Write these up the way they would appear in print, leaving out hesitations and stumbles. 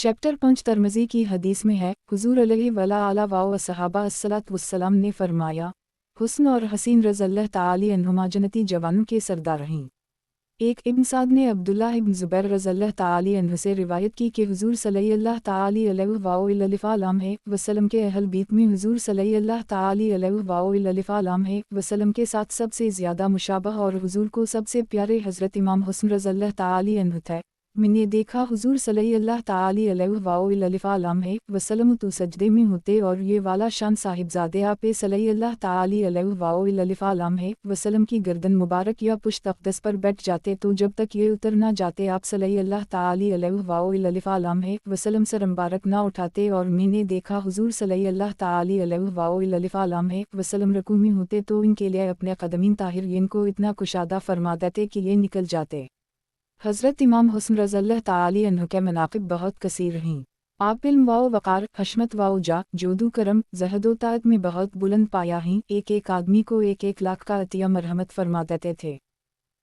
Chapter 5 Tirmidhi की हदीस में है, हुज़ूर अलैहि वसहबा अस्सलातु वस्सलाम ने फरमाया, हुस्न और हसीन रज़ियल्लाहु ताला अन्हुमा जन्नती जवानों के सरदार हैं। एक इब्न साद ने अब्दुल्लाह इब्न ज़ुबैर रज़ियल्लाहु ताला अन्हु से रिवायत की कि हुज़ूर सल्लल्लाहु ताला अलैहि वसल्लम के अहल बीत में हुज़ूर सल्लल्लाहु ताला अलैहि वसल्लम के साथ सबसे ज़्यादा मुशाबह और हुज़ूर को सबसे प्यारे हज़रत इमाम हुस्न रज़ियल्लाहु ताला अन्हु थे। मैंने देखा हुज़ूर सल्लल्लाहु ताला अलैहि वसल्लम तो सजदे में होते और ये वाला शान साहिबजादे आप सल्लल्लाहु ताला अलैहि वसल्लम की गर्दन मुबारक या पुश्त अक़दस पर बैठ जाते तो जब तक ये उतर ना जाते आप सल्लल्लाहु ताला अलैहि वसल्लम सर मुबारक ना उठाते। और मैंने देखा हुज़ूर सल्लल्लाहु ताला अलैहि वसल्लम रकू में होते तो इनके लिए अपने क़दमीन ताहिरीन को इतना कुशादा फरमा देते कि ये निकल जाते। हज़रत इमाम हुस्न रज़ियल्लाहु ताला अन्हु के मनाक़िब बहुत कसीर हैं। आप इल्म व वक़ार, हशमत व उजा, जोदू करम, ज़हद व ताअत में बहुत बुलंद पाया हैं। एक एक आदमी को 1-1 लाख का अतिया मरहमत फरमा देते थे।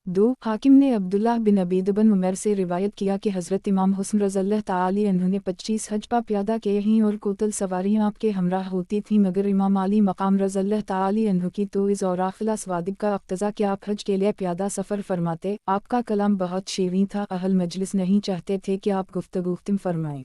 2 हाकिम ने अब्दुल्लाह बिन अबीद बिन उमर से रिवायत किया कि हज़रत इमाम हुस्न रज़ियल्लाहु ताला अन्हु ने 25 हज पा प्यादा किए हैं और कोतल सवारियाँ आपके हमराह होती थीं, मगर इमाम अली मकाम रज़ियल्लाहु ताला अन्हु की तो इस और आखिला स्वादिब का अक़्तज़ा कि आप हज के लिए प्यादा सफ़र फरमाते। आपका कलाम बहुत शीरीं था, अहल मजलिस नहीं चाहते थे कि आप गुफ्तगू फरमाएँ।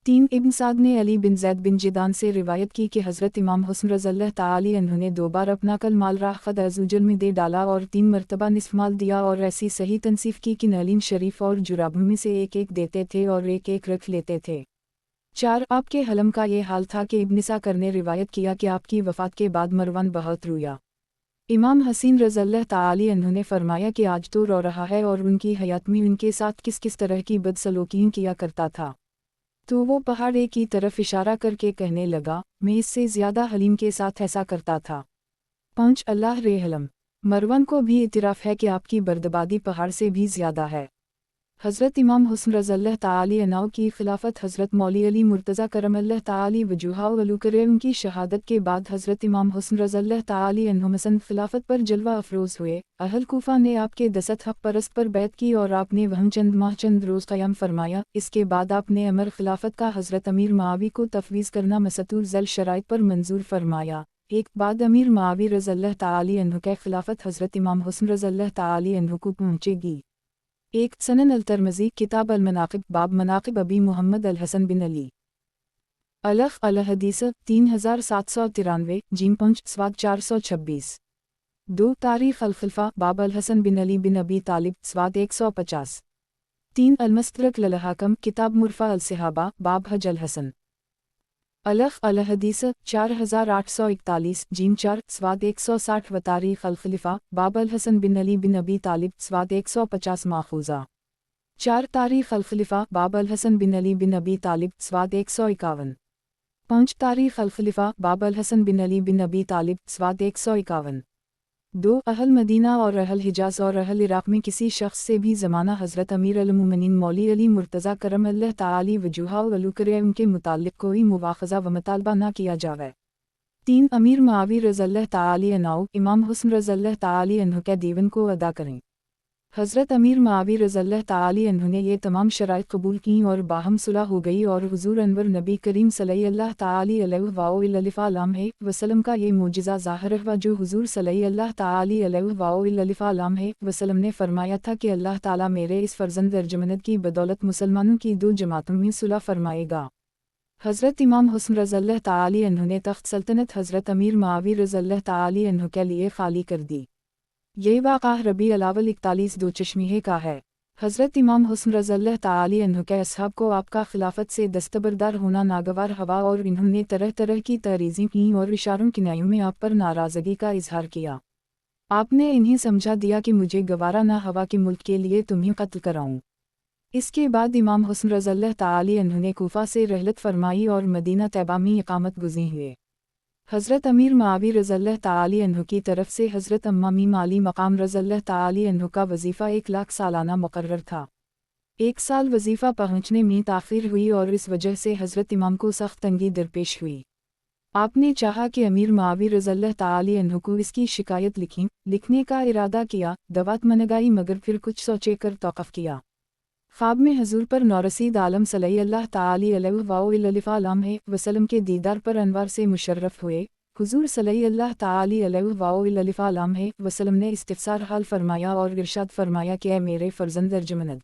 3 इब्न साद ने अली बिन ज़ैद बिन जिदान से रिवायत की कि हज़रत इमाम हुस्न रज़ियल्लाहु ताला अन्हु ने 2 बार अपना कल माल राह ख़द अज़ुजल में दे डाला और 3 मरतबा निस्फ़ माल दिया और ऐसी सही तनसीफ़ की कि नलीन शरीफ और जुराबों में से 1-1 देते थे और 1-1 रख लेते थे। 4 आपके हलम का ये हाल था कि इब्न साकर ने रिवायत किया कि आपकी वफ़ात के बाद मरवान बहुत रोया। इमाम हसीन रज़ियल्लाहु ताला अन्हु ने फरमाया कि आज तो रो रहा है और उनकी हयात में उनके साथ किस किस तरह की बदसलूकियाँ किया करता था। तो वो पहाड़े की तरफ इशारा करके कहने लगा, मैं इससे ज़्यादा हलीम के साथ ऐसा करता था। 5 अल्लाह रे हलम। मरवन को भी इतराफ़ है कि आपकी बर्दबादी पहाड़ से भी ज़्यादा है। हज़रत इमाम हुस्न रज़ियल्लाहु ताला अन्हु की खिलाफत हज़रत मौली अली मुर्तज़ा करमल्लाहु ताला वजहहु वलू करे उनकी शहादत के बाद हज़रत इमाम हुस्न रज़ियल्लाहु ताला अन्हु मसन खिलाफत पर जलवा अफरोज़ हुए। अहल कूफ़ा ने आपके दसत हक़ परस्त पर बैत की और आपने वहाँ चंद माह चंद रोज़ क़याम फरमाया। इसके बाद आपने अमर खिलाफत का हज़रत अमीर मुआवी को तफ़वीज़ करना मसतूर ज़ल शराइत पर मंजूर फरमाया। एक बाद अमीर मुआवी रज़ियल्लाहु ताला अन्हु के खिलाफत हज़रत इमाम हुस्न रज़ियल्लाहु ताला अन्हु को पहुँचेगी। 1 सनन अल-तिरमिज़ी किताब अल-मनाक़िब बाब मनाक़िब अबी मुहम्मद अल-हसन बिन अली अलफ़ अल-हदीस 3793 जीम 5 स्वाद 426। 2 तारीख़ अल-ख़िलफ़ा बाब अल-हसन बिन अली बिन अबी तालिब स्वाद 150। 3 अल-मुस्तदरक लल-हाकिम किताब मुरफ़ा अल-सहाबा बाब हज अल-हसन अलफ़ अल-हदीस 4841 जीम 4 स्वाद 160 व तारीख़ अल-ख़िलफ़ा बाब अल-हसन बिन अली बिन अबी तालिब स्वाद 150 माख़ूज़ा। 4 तारीख़ अल-ख़िलफ़ा बाब अल-हसन बिन अली बिन अबी तालिब स्वाद 151। 5 तारीख़ अल-ख़िलफ़ा बाब अल-हसन बिन अली बिन अबी तालिब स्वाद 151। 2 अहल मदीना और अहल हिजाज़ और अहल इराक़ में किसी शख्स से भी ज़माना हज़रत अमीर अल-मोमिनीन मौली अली मुर्तज़ा करमल्लाहु ताला वजहहु वलू करे उनके मुताल्लिक़ कोई मुवाख़ज़ा व मुतालबा ना किया जावे। 3 अमीर मुआवी रज़ियल्लाहु ताला अन्हु इमाम हुस्न रज़ियल्लाहु ताला अन्हु के दीवन को अदा करें। हज़रत अमीर मुआवी रज़ियल्लाहु ताला अन्हु ने ये तमाम शराइत कबूल कीं और बाहम सुलह हो गई और हुज़ूर अनवर नबी करीम सल्लल्लाहु ताला अलैहि वसल्लम का ये मोजिज़ा ज़ाहिर हुआ जो हुज़ूर सल्लल्लाहु ताला अलैहि वसल्लम ने फरमाया था कि अल्लाह ताला मेरे इस फ़र्ज़ंद अर्जमंद की बदौलत मुसलमानों की 2 जमातों में सुलह फरमाएगा। हज़रत इमाम हुस्न रज़ियल्लाहु ताला अन्हु ने तख्त सल्तनत हज़रत अमीर मुआवी रज़ियल्लाहु ताला अन्हु के लिए खाली कर दी। ये वाक़ा रबी अल-अव्वल 41 दो चश्मीहे का है। हज़रत इमाम हुस्न रज़ियल्लाहु ताला अन्हु के असहाब को आपका खिलाफत से दस्तबरदार होना नागवार हवा और इन्होंने तरह तरह की तहरीज़ें की और इशारों किनायों में आप पर नाराज़गी का इजहार किया। आपने इन्हें समझा दिया कि मुझे गवारा ना हवा के मुल्क के लिए तुम्हें कत्ल कराऊँ। इसके बाद इमाम हुस्न रज़ियल्लाहु ताला अन्हु ने कूफा से रहलत फरमाई और मदीना तैबा में इकामत गुज़ी हुए। हज़रत अमीर मुआवी रज़ियल्लाहु ताला अन्हु की तरफ से हज़रत अम्मामी माली मकाम रज़ियल्लाहु ताला अन्हु का वजीफ़ा 1 लाख सालाना मुकर्रर था। 1 साल वजीफ़ा पहुँचने में ताख़ीर हुई और इस वजह से हज़रत इमाम को सख्त तंगी दरपेश हुई। आपने चाहा कि अमीर मुआवी रज़ियल्लाहु ताला अन्हु को इसकी शिकायत लिखने का इरादा किया, दवात मनगाई मगर फिर कुछ सोचे कर तौक़ुफ़ किया। ख्वाब में हजूर पर नौरसीद आलम सल्लल्लाहु अलैहि वसल्लम के दीदार पर अनवार से मुशर्रफ हुए। हुजूर सल्लल्लाहु अलैहि वसल्लम ने इस्तिफ़सार हाल फरमाया और इरशाद फरमाया कि ऐ मेरे फ़र्जंद अर्जमंद,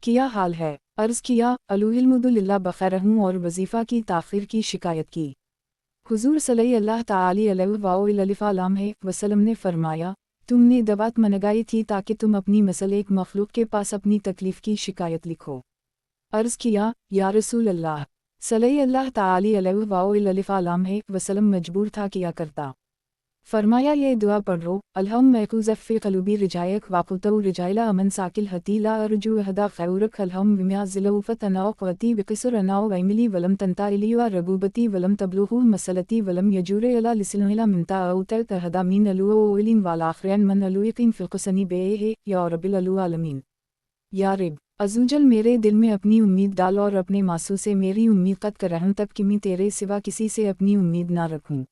क्या हाल है? अर्ज़ किया, अल्हम्दुलिल्लाह बख़ैर हूँ और वजीफ़ा की ताख़ीर की शिकायत की। हुजूर सल्लल्लाहु अलैहि वसल्लम ने फरमाया, तुमने दवात मनगाई थी ताकि तुम अपनी मसल एक मखलूक के पास अपनी तकलीफ़ की शिकायत लिखो। अर्ज़ किया, या रसूल अल्लाह सल्लल्लाहु अलैहि वसल्लम मजबूर था किया करता। फरमाया ये दुआ पढ़ो, अल्हम्म महफूज़ क़लूबी रिजायक वाक़ुतउ रिजाइला अमन साकिल हतीला अर्जू अहदा ख़ैरुक अल्हम्म बिमा ज़िलऊफ़त अनाओ क़वती बिक़िसर अनाओ वैमिली वलम तंता इलिया रगूबती वलम तबलुहु मसलती वलम यजूरे अला लिसनिला मिनता औतर तहदा मीन अलुओ ओलिन वालाख़रन मन अलुइक़िन फ़िक़सनी बे या रब्बिल आलमीन। या रब अज़ुजल मेरे दिल में अपनी उम्मीद डाल और अपने मासू से मेरी उम्मीद कत कर रहूँ तब कि मैं तेरे सिवा किसी से अपनी उम्मीद ना रखूँ।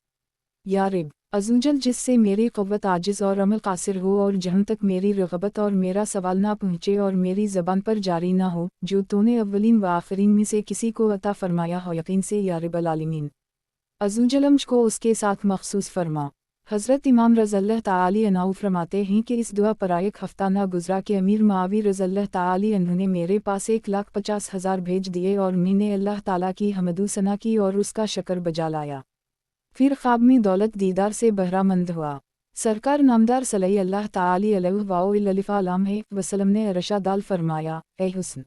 या रब अज़ुजल जिससे मेरी क़ुव्वत आजिज़ और अमल कासिर हो और जहाँ तक मेरी रग़बत और मेरा सवाल ना पहुँचे और मेरी ज़बान पर जारी ना हो, जो तूने अव्वलीन व आखिरीन में से किसी को अता फरमाया हो यकीन से या रब्बल आलमीन। अज़ुजल को उसके साथ मखसूस फरमा। हज़रत इमाम रज़ियल्लाहु तआला अन्हु फरमाते हैं कि इस दुआ पर एक हफ़्ता ना गुज़रा कि अमीर मुआविया रज़ियल्लाहु तआला अन्हु ने मेरे पास 1,50,000 भेज दिए और मैंने अल्लाह ताला की हम्द सना की और उसका शक्र बजा लाया। फिर ख्वाब में दौलत दीदार से बहरामंद हुआ। सरकार नामदार सल्लल्लाहु अलैहि वसल्लम ने इरशाद फरमाया, ए हुस्न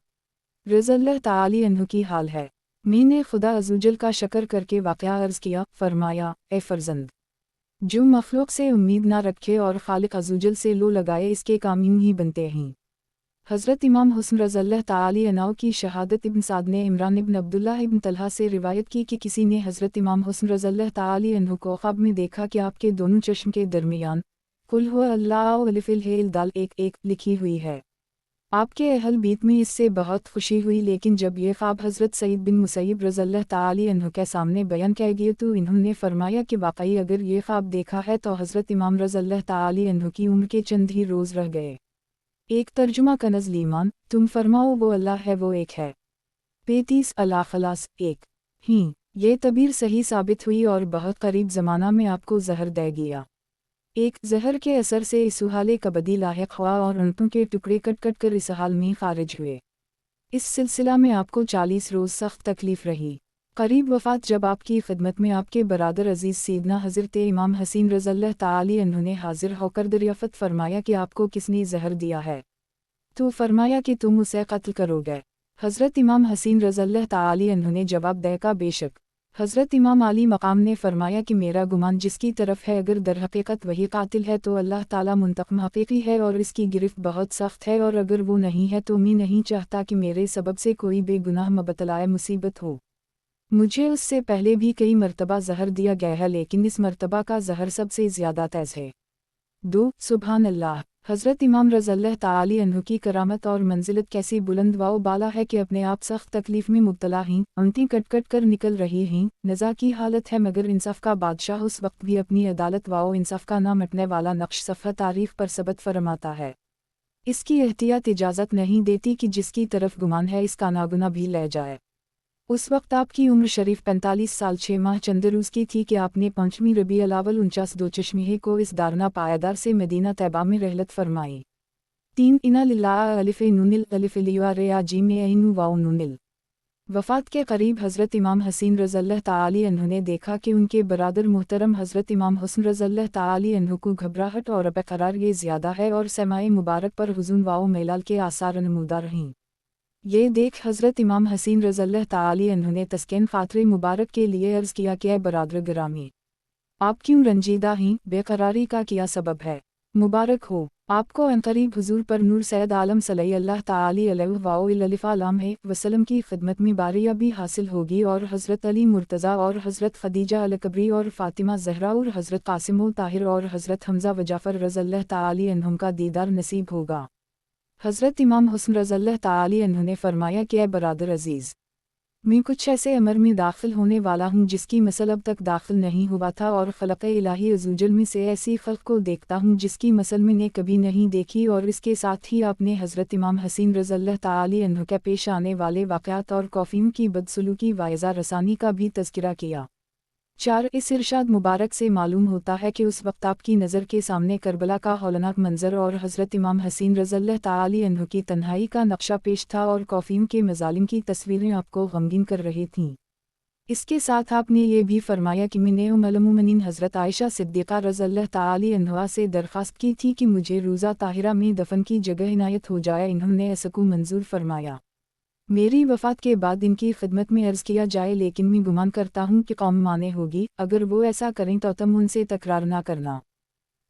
रज़ियल्लाहु तआला अन्हु की हाल है। मैंने खुदा अज़ुजल का शक्र करके वाक़या अर्ज़ किया। फरमाया, ए फ़र्जंद, जो मखलूक से उम्मीद ना रखे और खालिक अज़ुजल से लो लगाए इसके काम यूं ही बनते हैं। हज़रत इमाम हुस्न रज़ियल्लाहु तआला अन्हु की शहादत इब्न साद ने इमरान इब्न अब्दुल्लाह इब्न तलहा से रिवायत की कि किसी ने हज़रत इमाम हुस्न रज़ियल्लाहु तआला अन्हु को ख्वाब में देखा कि आपके दोनों चश्म के दरमियान कुल हुवा अल्लाहु अलिफ़िल हेल दाल 1-1 लिखी हुई है। आपके अहल बीत में इससे बहुत खुशी हुई, लेकिन जब ये ख्वाब हज़रत सईद बिन मुसैयब रज़ियल्लाहु तआला अन्हु के सामने बयान किया गया तो इन्होंने फरमाया कि वाकई अगर ये ख्वाब देखा है तो हज़रत इमाम रज़ियल्लाहु तआला अन्हु की उम्र के चंद ही रोज़ रह गए। एक तर्जुमा कनज़ ईमान, तुम फरमाओ वो अल्लाह है वो एक है। 35 अल-खलास 1 ही ये तबीर सही साबित हुई और बहुत करीब ज़माना में आपको जहर दे गया। एक जहर के असर से इस हाले कबदी लाहिक हुआ और अंतों के टुकड़े कट कट कर इस हाल में खारिज हुए। इस सिलसिला में आपको 40 रोज़ सख्त तकलीफ़ रही। करीब वफ़ात जब आपकी खिदमत में आपके बरादर अजीज़ सैयदना हज़रत इमाम हसीन रज़ियल्लाहु तआला अन्हु ने हाजिर होकर दरियाफ़त फरमाया कि आपको किसने जहर दिया है, तो फरमाया कि तुम उसे कत्ल करोगे। हज़रत इमाम हसीन रज़ियल्लाहु तआला अन्हु ने जवाब देगा बेशक। हज़रत इमाम आली मकाम ने फरमाया कि मेरा गुमान जिसकी तरफ है अगर दर हकीकत वही कातिल है तो अल्लाह ताला मुंतक़िम हकीकी है और इसकी गिरफ्त बहुत सख्त है, और अगर वो नहीं है तो मैं नहीं चाहता कि मेरे सबब से कोई बेगुनाह मुबतलाए मुसीबत हो। मुझे उससे पहले भी कई मरतबा जहर दिया गया है, लेकिन इस मरतबा का जहर सबसे ज़्यादा तेज़ है। 2 सुबहान अल्लाह। हज़रत इमाम रज़ियल्लाहु तआला अन्हु की करामत और मंजिलत कैसी बुलंद व बाला है कि अपने आप सख्त तकलीफ़ में मुब्तला हैं, आंतें कट कट कर निकल रही हैं, नज़ा की हालत है, मगर इंसाफ का बादशाह उस वक्त भी अपनी अदालत व इंसाफ का ना मिटने वाला नक्श सफ़ा तारीख़ पर सबत फरमाता है। इसकी एहतियात इजाज़त नहीं देती कि जिसकी तरफ गुमान है इसका नागुना भी ले जाए। उस वक्त आपकी उम्र शरीफ 45 साल 6 माह चंद रोज़ की थी कि आपने 5वीं रबीउल अव्वल 49 चश्मीहे को इस दारना पायदार से मदीना तैबा में रहलत फरमाई। 3 इना लिल्लाह अलिफ़ नूनिल अलिफ़ लिया रे जीम ऐन वाओ नूनिल। वफ़ात के करीब हज़रत इमाम हसीन रज़ियल्लाहु तआला अन्हु ने देखा कि उनके बरादर मुहतरम हज़रत इमाम हुस्न रज़ियल्लाहु तआला अन्हु को घबराहट और बेकरार ये ज़्यादा है और समाए मुबारक पर हुज़ून वाओ मेलाल के आसार नमूदार हैं। ये देख हज़रत इमाम हसीन रज़ियल्लाहु तआला अन्हु ने तस्कीन ख़ातिर मुबारक के लिए अर्ज़ किया कि बरादर गिरामी, आप क्यों रंजीदा हैं, बेकरारी का क्या सबब है? मुबारक हो आपको अनक़रीब हुज़ूर पर नूर सैयद आलम सल्लल्लाहु तआला अलैहि वसल्लम की खिदमत में बारियाबी हासिल होगी और हज़रत अली मुर्तज़ा और हज़रत खदीजा अल-कबरी और फ़ातिमा ज़हरा और हज़रत क़ासिम ताहिर और हज़रत हमज़ा व जाफ़र रज़ियल्लाहु तआला अन्हुम का दीदार नसीब होगा। हज़रत इमाम हुस्न रज़ियल्लाहु तआला अन्हु ने फरमाया कि ऐ बरादर अज़ीज़, मैं कुछ ऐसे अमर में दाखिल होने वाला हूँ जिसकी मसल अब तक दाखिल नहीं हुआ था, और खलक़ इलाही अज़्ज़वजल में से ऐसी खल्क़ को देखता हूँ जिसकी मसल मैंने कभी नहीं देखी। और इसके साथ ही आपने हज़रत इमाम हसीन रज़ियल्लाहु ताला अन्हु के पेश आने वाले वाक़यात और कौफ़ियों की बदसलूकी वाइज़ा रसानी का भी तज़किरा किया। 4 इस इरशाद मुबारक से मालूम होता है कि उस वक्त आपकी नज़र के सामने करबला का हौलनाक मंज़र और हज़रत इमाम हसीन रज़ियल्लाहु ताला अन्हु की तन्हाई का नक्शा पेश था, और कौफ़ियों के मज़ालिम की तस्वीरें आपको गमगीन कर रही थीं। इसके साथ आपने ये भी फरमाया कि मैंने उम्मुल मोमिनीन हज़रत आयशा सिद्दीक़ा रज़ियल्लाहु ताला अन्हा से दरख्वास्त की थी कि मुझे रोज़ा ताहिरा में दफन की जगह इनायत हो जाए। इन्होंने इसको मंजूर फरमाया। मेरी वफ़ात के बाद इनकी खिदमत में अर्ज़ किया जाए, लेकिन मैं गुमान करता हूँ कि कौम माने होगी। अगर वो ऐसा करें तो तुम उनसे तकरार ना करना।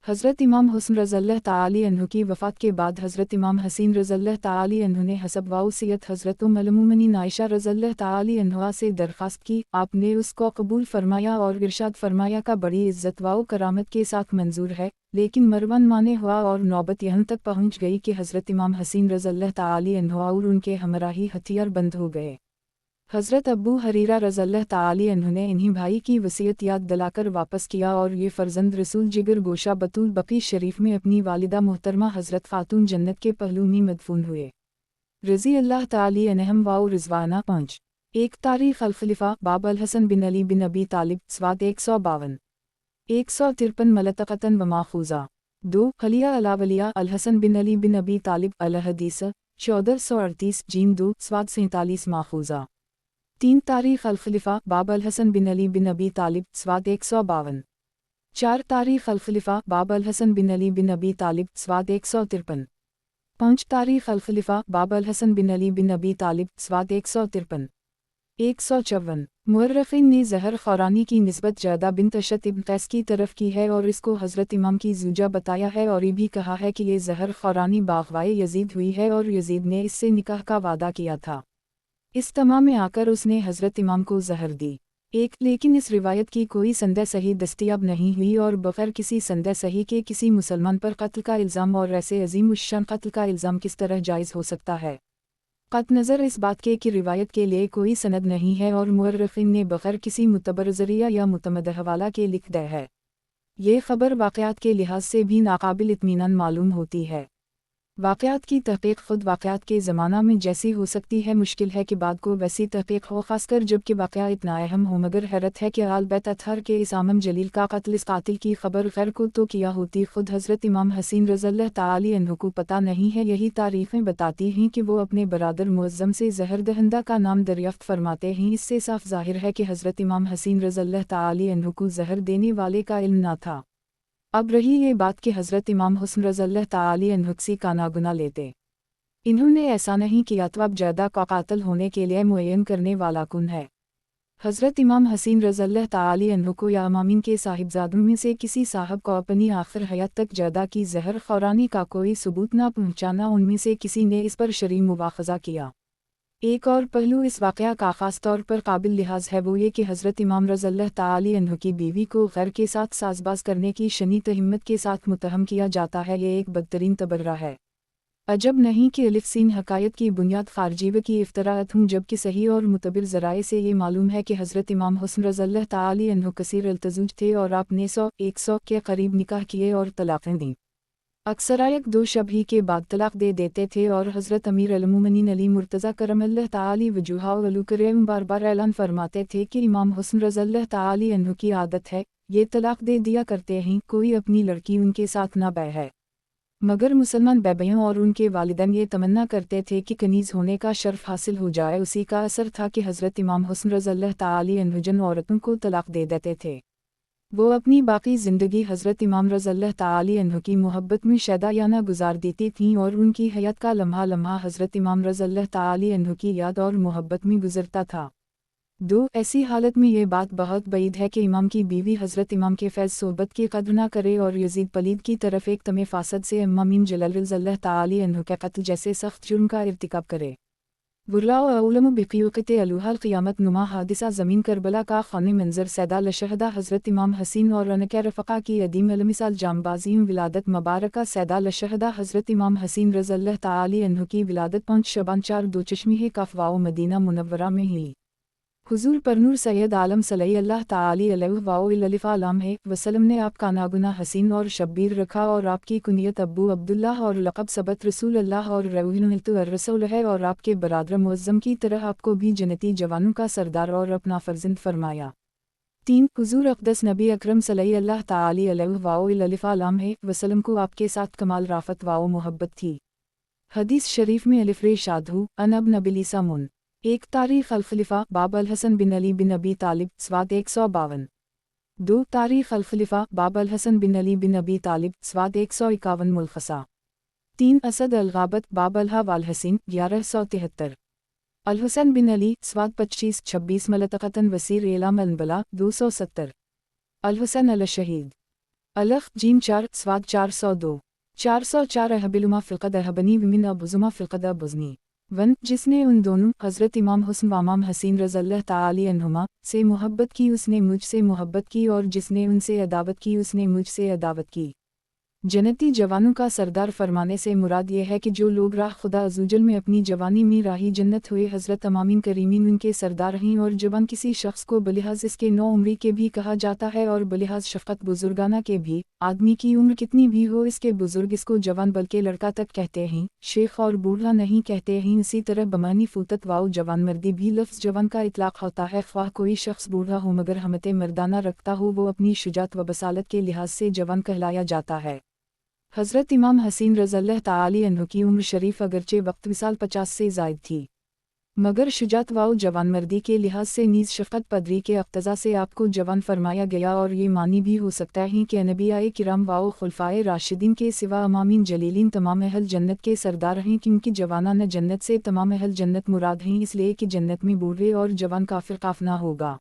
हज़रत इमाम हुस्न रज़ियल्लाहु ताला अन्हु की वफ़ात के बाद हज़रत इमाम हसीन रज़ियल्लाहु ताला अन्हु ने हसब वसीयत हज़रत उम्मुल मोमिनीन आयशा रज़ियल्लाहु ताला अन्हा से दरख्वास्त की। आपने उसको कबूल फरमाया और इरशाद फरमाया का बड़ी इज़्ज़त व करामत के साथ मंजूर है। लेकिन मरवन माने हुआ और नौबत यहाँ तक पहुँच गई कि हज़रत इमाम हसीन रज़ियल्लाहु ताला अन्हु और उनके हमराही हथियार बंद हो गए। हज़रत अबू हरीरा रज़ियल्लाहु ताला अन्हु ने इन्हीं भाई की वसीयत याद दिलाकर वापस किया, और ये फ़र्जंद रसूल जिगर गोशा बतूल बकी शरीफ में अपनी वालिदा मोहतरमा हज़रत ख़ातून जन्नत के पहलू में मदफून हुए। रज़ी अल्लाह ताला अन्हुम व रिज़वाना 5। एक तारीख़ अल-ख़लीफ़ा बाब अल-हसन बिन अली बिन अबी तालिब स्वाद 152 153 मलतक़तन व माख़ूज़ा 2 खलिया अलावलिया अल-हसन बिन अली बिन अबी तालिब अल-हदीस 1438 जीम 2 स्वाद 47 माख़ूज़ा 3 तारीख़ अल-ख़लीफ़ा बाब अल-हसन बिन अली बिन अबी तालिब स्वाद 152 4 तारीख़ अल-ख़लीफ़ा बाब अल-हसन बिन अली बिन अबी तालिब स्वाद 153 5 तारीख़ अल-ख़लीफ़ा बाब अल-हसन बिन अली बिन अबी तालिब स्वाद 153 154 मुअर्रिख़ीन ने ज़हर ख़ौरानी की निस्बत जदा बिन्त अशत इब्न क़ैस की तरफ की है और इसको हज़रत इमाम की ज़ूजा बताया है, और ये भी कहा है कि ये ज़हर ख़ौरानी बाग़वाए यज़ीद हुई है और यज़ीद ने इससे निकाह का वादा किया था। इस तमाम में आकर उसने हज़रत इमाम को ज़हर दी। लेकिन इस रिवायत की कोई संद सही दस्तियाब नहीं हुई, और बग़ैर किसी संद सही के किसी मुसलमान पर कत्ल का इल्ज़ाम और ऐसे अज़ीम उश्शान कत्ल का इल्ज़ाम किस तरह जायज़ हो सकता है। क़त नज़र इस बात के कि रिवायत के लिए कोई सनद नहीं है और मुअर्रिख़ीन ने बग़ैर किसी मुतबर ज़रिया या मुतमद हवाला के लिख दी है। ये ख़बर वाक़यात के लिहाज से भी नाक़ाबिल इत्मीनान मालूम होती है। वाक़यात की तहक़ीक़ ख़ुद वाक़यात के ज़माना में जैसी हो सकती है, मुश्किल है कि बाद को वैसी तहक़ीक़ हो, ख़ासकर जबकि वाक़या इतना अहम हो। मगर हैरत है कि आल बैत अतहर के इस आमम जलील का क़त्ल, इस कातिल की ख़बर ग़ैर को तो किया होती, ख़ुद हज़रत इमाम हसीन रज़ियल्लाहु ताला अन्हु को पता नहीं है। यही तारीख़ें बताती हैं कि वो अपने बरादर मुअज़्ज़म से ज़हर दहंदा का नाम दरियाफ़्त फरमाते हैं। इससे साफ़ ज़ाहिर है कि हज़रत इमाम हसीन रज़ियल्लाहु ताला अन्हु को ज़हर देने वाले का इल्म न था। अब रही ये बात कि हज़रत इमाम हुस्न रज़ियल्लाहु ताला अन्हु किसी का नागुनाह लेते। इन्होंने ऐसा नहीं किया तो अब जदा का कातिल होने के लिए मुअय्यन करने वाला कौन है। हज़रत इमाम हसीन रज़ियल्लाहु ताला अन्हु को या इमामीन के साहिबजादों में से किसी साहब को अपनी आखिर हयात तक जदा की ज़हर ख़ौरानी का कोई सबूत न पहुँचाना, उनमें से किसी ने इस पर शरई मुवाख़ज़ा किया। एक और पहलू इस वाक़या का ख़ास तौर पर काबिल लिहाज है, वो ये कि हज़रत इमाम रज़ियल्लाहु ताला अन्हु की बीवी को गैर के साथ साज़बाज़ करने की शनीत हिम्मत के साथ मुत्तहम किया जाता है। ये एक बदतरीन तबर्रा है। अजब नहीं कि अलिफ सीन हकायत की बुनियाद ख़ारजीव की इफ्तराअत हूँ, जबकि सही और मुतबिर ज़राए से ये मालूम है कि हज़रत इमाम हुस्न रज़ियल्लाहु ताला अन्हु कसीर अल्तज़ूज थे और आपने 100 के करीब निकाह किए और तलाक़ें दीं। अक्सरायक 2 शब ही के बाद तलाक़ दे देते थे, और हज़रत अमीर अल-मोमिनीन अली मुर्तज़ा करमल्लाहु ताला वजूहहु अलू करीम बार-बार ऐलान फरमाते थे कि इमाम हुस्न रज़ियल्लाहु ताला अन्हु की आदत है, ये तलाक़ दे दिया करते हैं, कोई अपनी लड़की उनके साथ ना बै है। मगर मुसलमान बेबियों और उनके वालिदैन ये तमन्ना करते थे कि कनीज़ होने का शर्फ हासिल हो जाए। उसी का असर था कि हज़रत इमाम हुस्न रज़ियल्लाहु ताला अन्हु जिन औरतों को तलाक़ दे देते थे, वो अपनी बाकी ज़िंदगी हज़रत इमाम रज़ियल्लाहु ताला अन्हु की मोहब्बत में शैदायाना गुजार देती थीं, और उनकी हयात का लम्हा लम्हा हज़रत इमाम रज़ियल्लाहु ताला अन्हु की याद और मोहब्बत में गुजरता था। 2 ऐसी हालत में ये बात बहुत बईद है कि इमाम की बीवी हज़रत इमाम के फैज़ सोबत की कद्र न करे और यज़ीद पलीद की तरफ एक तमे फासद से इमाम जलाल रज़ियल्लाहु ताला अन्हु के कत्ल जैसे सख्त जुर्म का इर्तिकाब करे। बुर्रा उलम बिक़ियुक़त अलूहल क़ियामत नुमा हादिसा ज़मीन करबला का ख़ाने मंज़र सैदा लशहदा हज़रत इमाम हसीन और उनके रफ़क़ा की अदीम अलमिसाल जांबाज़ियों विलादत मुबारका सैदा लशहदा हज़रत इमाम हसीन रज़ियल्लाहु ताला अन्हु की विलादत 5 शबान 4 2 चश्मी कफ़वाओ मदीना मुनव्वरा में हुई। हुजूर पर नूर सैयद आलम सल्लल्लाहु ताली अलैहि वसल्लम ने आपका नागुना हसीन और शब्बीर रखा और आपकी कुनियत अब्बू अब्दुल्लाह और लक़ब सबत रसूल अल्लाह और रसूल है और आपके बरादर मुअज़्ज़म की तरह आपको भी जन्नती जवानों का सरदार और अपना फ़र्ज़ंद फरमाया। 3 हुजूर अक़दस नबी अकरम सल्लल्लाहु ताली अलैहि वसल्लम को आपके साथ कमाल राफ़त व मोहब्बत थी। हदीस शरीफ में अलिफ़ शादहू अन अब नबिलिसा मुन। एक तारीख़ अल-ख़लीफ़ा बाब अल-हसन बिन अली बिन अबी तालिब स्वाद 152। 2 तारीख़ अल-ख़लीफ़ा बाब अल-हसन बिन अली बिन अबी तालिब स्वाद 151 मुलख़सा। 3 असद अल-ग़ाबत बाब अल-हा वाल-हसीन 1173। अल-हुसैन बिन अली स्वाद 25-26 मलतक़तन वसीर एलाम अल-बला 270। अल-हुसैन अल-शहीद अलख जीम 4 स्वाद 402। 404 अहबिलुमा फ़िलक़द अहबनी विमिन अबुज़ुमा फ़िलक़द अबुज़नी 1 जिसने उन दोनों हज़रत इमाम हुस्न व इमाम हसीन रज़ियल्लाहु ताली अन्हुमा से मोहब्बत की उसने मुझसे मोहब्बत की और जिसने उनसे अदावत की उसने मुझसे अदावत की। जन्नती जवानों का सरदार फरमाने से मुराद ये है कि जो लोग राह खुदा अज़्ज़वजल में अपनी जवानी में राही जन्नत हुए हज़रत अमामीन करीमीन उनके सरदार हैं। और जवान किसी शख्स को बलिहाज इसके नौ उम्री के भी कहा जाता है और बलिहाज शफ़क़त बुजुर्गाना के भी। आदमी की उम्र कितनी भी हो इसके बुजुर्ग इसको जवान बल्कि लड़का तक कहते हैं, शेख और बूढ़ा नहीं कहते हैं। इसी तरह बमानी फूतत वाओ जवान मर्दी भी लफ्ज़ जवान का इतलाक़ होता है। ख्वाह कोई शख्स बूढ़ा हो मगर हमत मर्दाना रखता हो वो अपनी शुजात व बसालत के लिहाज से जवान कहलाया जाता है। हज़रत इमाम हसीन रज़ियल्लाहु ताली अन्हु की उम्र शरीफ अगरचे वक्त विसाल 50 से ज़ायद थी, मगर शुजात वाओ जवान मर्दी के लिहाज से नीज़ शफ़क़त पदरी के अक़्तज़ा से आपको जवान फरमाया गया। और ये मानी भी हो सकता है कि नबियाए किराम वाओ खुलफ़ाए राशिदीन के सिवा अमामीन जलीलीन तमाम अहल जन्नत के सरदार हैं, क्योंकि जवानान जन्नत से तमाम अहल जन्नत मुराद हैं, इसलिए कि जन्नत में बूढ़े और जवान का फ़िरक़ाफ़ ना होगा,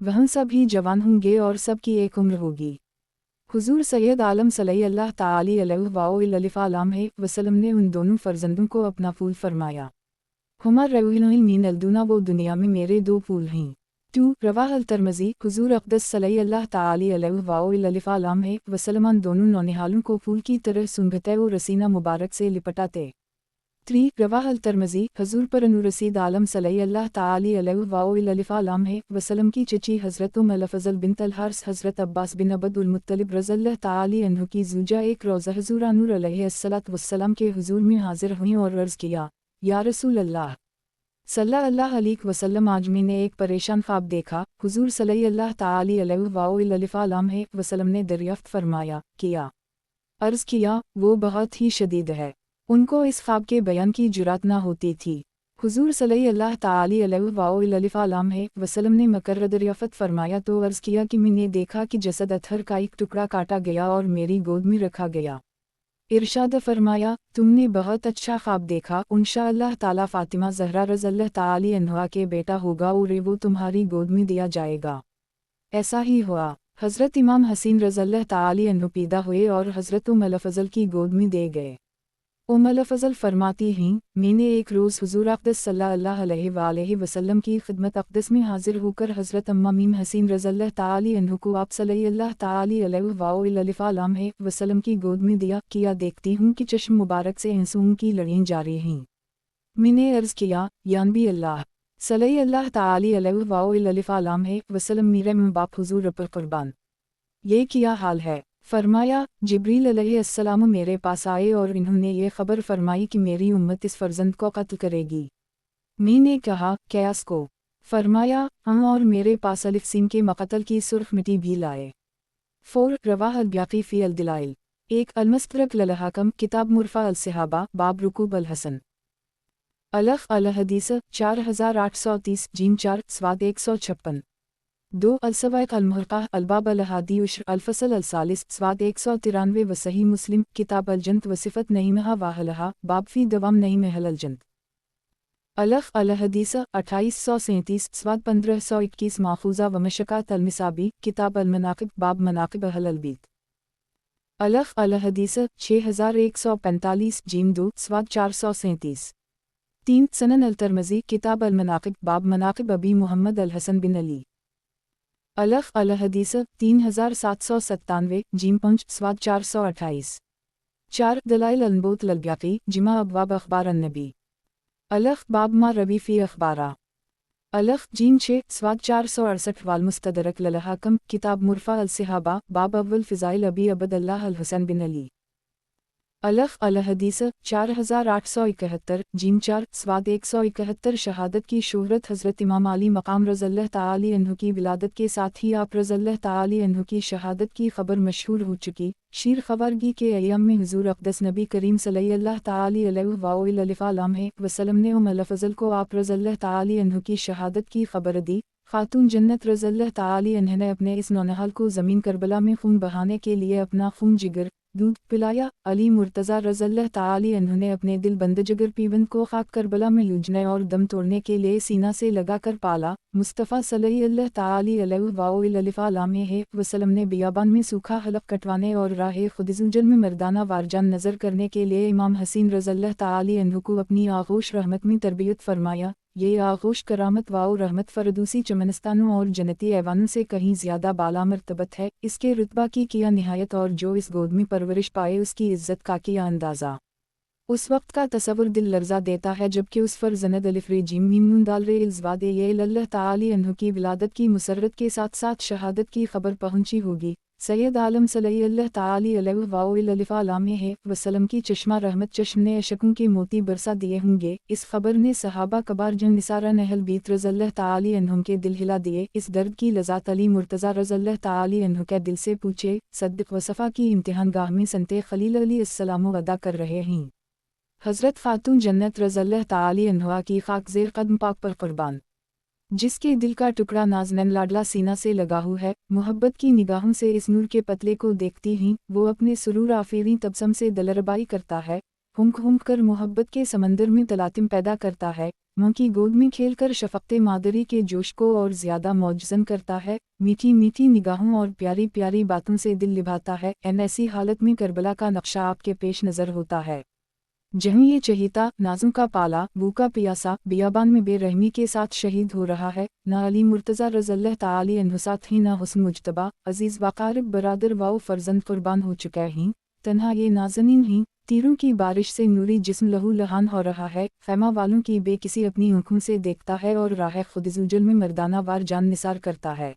वहाँ सब ही जवान होंगे और सब की एक उम्र होगी। हुजूर सैयद आलम सल्लल्लाहु ताली अलैहि वसल्लम ने उन दोनों फ़र्ज़ंदों को अपना फूल फरमाया। हुमा रऊहिल मीन अलदुना वो दुनिया में मेरे 2 फूल हैं। 2 रवाह अल-तिरमिज़ी हुजूर अक़दस सल्लल्लाहु ताली अलैहि वसल्लम दोनों नौनिहालों को फूल की तरह सूंघते और रसीना मुबारक से लिपटाते। 3 रवाह अल-तिरमिज़ी हुजूर पर नूर रसीद आलम सल्लल्लाहु ताली अलैहि वसल्लम की चची हज़रत उम्म अल-फ़ज़ल बिन्त अल-हारिस हज़रत अब्बास बिन अब्दुल मुत्तलिब रज़ियल्लाहु ताली अन्हु की ज़ूजा एक रोज़ा हुज़ूर नूर अलैहिस्सलातु वस्सलाम के हुज़ूर में हाज़िर हुईं और अर्ज़ किया, या रसूल अल्लाह सल्लल्लाहु अलैहि वसल्लम आज मैंने एक परेशान ख्वाब देखा। हुज़ूर सल्लल्लाहु ताली अलैहि वसल्लम ने दरियाफ़्त फरमाया, किया। अर्ज़ किया, वो बहुत ही शदीद है। उनको इस ख्वाब के बयान की जुरात ना होती थी। हुज़ूर सल्लल्लाहु ताली अलैहि वसल्लम ने मकर दरियाफ़त फरमाया तो अर्ज़ किया कि मैंने देखा कि जसद अतहर का एक टुकड़ा काटा गया और मेरी गोद में रखा गया। इरशाद फरमाया, तुमने बहुत अच्छा ख्वाब देखा, इंशाअल्लाह ताला फ़ातिमा ज़हरा रज़ियल्लाहु ताली अन्हा के बेटा होगा और वो तुम्हारी गोद में दिया जाएगा। ऐसा ही हुआ। हज़रत इमाम हसीन रज़ियल्लाहु ताली अन्हु पैदा हुए और हज़रत उम्म अल-फ़ज़ल की गोद में दे गए। उम्म अल-फ़ज़ल फरमाती हैं, मैंने एक रोज़ हुज़ूर अक़दस सल्लल्लाहु अलैहि वसल्लम की खिदमत अक़दस में हाज़िर होकर हज़रत अम्मा मीम हसीन रज़ियल्लाहु ताली अन्हु को आप सल्लल्लाहु ताली अलैहि वसल्लम की गोद में दिया किया देखती हूँ कि चश्म मुबारक से आंसुओं की लड़ियाँ जारी हैं। मैंने अर्ज़ किया, या नबी अल्लाह सल्लल्लाहु ताली अलैहि वसल्लम मेरे माँ बाप हुज़ूर पर कुर्बान, ये क्या हाल है? फरमाया, जिब्रील अलैहिस्सलाम मेरे पास आए और इन्होंने ये खबर फरमाई कि मेरी उम्मत इस फर्जंद को कत्ल करेगी। मैंने कहा, कैस को? फरमाया, हाँ, और मेरे पास अलिफ सीम के मक़तल की सुर्ख मिट्टी भी लाए। 4 रवाह अल-बयाक़ी फ़ी अल-दलाइल। 1 अल-मुस्तदरक लल-हकम किताब मुरफ़ा अल-सहाबा बाब रुकूब अल-हसन। अलफ़ अल-हदीस 4830 जीम 4 स्वाद 156। 2 अल-सवाइक़ अल-मुहरक़ा अल-बाब अल-हादी उश्र अल-फ़सल अल-सालिस स्वाद 193 व सही मुस्लिम किताब अल-जन्नत व सिफ़त नईमहा वाहलहा बाब फ़ी दवाम नईमहल अल-जन्नत। अलफ़ अल-हदीस 2837 स्वाद 1521 माख़ूज़ा व मशकात अल-मिसाबी किताब अल-मनाक़िब बाब मनाक़िब अहल अल-बीत। अलफ़ अल-हदीस 6145 जीम 2 स्वाद 437। 3 सनन अल-तिरमिज़ी किताब अल-मनाक़िब बाब मनाक़िब अबी मुहम्मद अल-हसन बिन अली। अलफ़ अल-हदीस 3797 जीम 5 स्वाद 428। 4 दलाइल अल-नबूवत अल-बयाक़ी जिमा अबवाब अख़बार अन-नबी। अलफ़ बाब मा रवी फ़ी अख़बारा। अलफ जीम 6 स्वाद 468 वालमुस्तदरक ललहाकम किताब मुरफा अल-सहाबा बाब अव्वल फ़िज़ाइल अबी अबदल्लाह अल-हुसैन बिन अली। अलफ अल-हदीस 4871 जीम 4 स्वाद 171 शहादत की शोहरत हज़रत इमाम अली मक़ाम रज़ियल्लाहु ताला अन्हु की विलादत के साथ ही आप रज़ियल्लाहु ताला अन्हु की शहादत की खबर मशहूर हो चुकी। शीर खवारगी के अय्याम में हुज़ूर अक़दस नबी करीम सल्लल्लाहु ताला अलैहि वसल्लम ने अल-फ़ज़ल को आप रज़ियल्लाहु ताला अन्हु की शहादत की खबर दी। खातून जन्नत रज़ियल्लाहु ताला अन्हा ने अपने इस नौनिहाल को ज़मीन करबला में खून बहाने के लिए अपना खून जिगर दूध पिलाया। अली मुर्तज़ा रज़ियल्लाहु ताला अन्हु ने अपने दिल बंद जिगर पीबंद को खाक करबला में लूझने और दम तोड़ने के लिए सीना से लगाकर पाला। मुस्तफ़ा सल्लल्लाहु ताला अलैहि वसल्लम ने बियाबान में सूखा हलक कटवाने और राह खुदिजुल में मर्दाना वारजान नज़र करने के लिए इमाम हसीन रज़ियल्लाहु ताला अन्हु को अपनी आगोश रहमत में तरबियत फरमाया। ये आगोश करामत वाओ रहमत फरदूसी चमनस्तानों और जन्नती ऐवानों से कहीं ज़्यादा बाला मर्तबत है। इसके रुतबा की किया निहायत और जो इस गोद में परवरिश पाए उसकी इज़्ज़त का किया अंदाज़ा। उस वक्त का तसव्वुर दिल लर्जा देता है जबकि उस पर ज़नद अलिफ रे जीम मीम नून दाल रे इल्ज़वादे ये अल्लाह ताला अन्हु की विलादत की मुसर्रत के साथ साथ शहादत की खबर पहुंची होगी। सैयद आलम सल्लल्लाहु ताला अलैहि वसल्लम की चश्मा रहमत चश्म ने अशकों के मोती बरसा दिए होंगे। इस खबर ने सहाबा कबार जन निसारा नहल बीत रज़ियल्लाहु ताला अन्हुम के दिल हिला दिए। इस दर्द की लज़ात अली मुर्तज़ा रज़ियल्लाहु ताला अन्हु के दिल से पूछे। सद्क़ व सफ़ा की इम्तिहान गाह में संते खलील अलैहिस्सलाम अदा कर रहे हैं। हज़रत खातून जन्नत रज़ियल्लाहु ताला अन्हा की खाक ज़ेर कदम पाक पर कुर्बान। जिसके दिल का टुकड़ा नाज़नन लाडला सीना से लगाहू है, मोहब्बत की निगाहों से इस नूर के पतले को देखती ही वो अपने सुरूर आफेरी तबसम से दलरबाई करता है। हुंक हुंक कर मोहब्बत के समंदर में तलातिम पैदा करता है। माँ की गोद में खेलकर शफ़क़ते मादरी के जोश को और ज़्यादा मौजज़न करता है। मीठी मीठी निगाहों और प्यारी प्यारी बातों से दिल लिभाता है। ऐसी हालत में करबला का नक्शा आपके पेश नज़र होता है, जहीं ये चहीता नाज़ों का पाला भूखा पियासा बियाबान में बेरहमी के साथ शहीद हो रहा है। न अली मुर्तज़ा रज़ियल्लाहु ताला अन्हु साथ ही न हुस्न मुज्तबा अज़ीज़ वाक़ारिब बरादर वाओ फ़र्जंद कुर्बान हो चुका ही। तन्हा ये नाज़नीन ही तीरों की बारिश से नूरी जिस्म लहू लहान हो रहा है। ख़ैमा वालों की बेकिसी अपनी आँखों से देखता है और राह खुदिजुल में मर्दाना वार जान निसार करता है।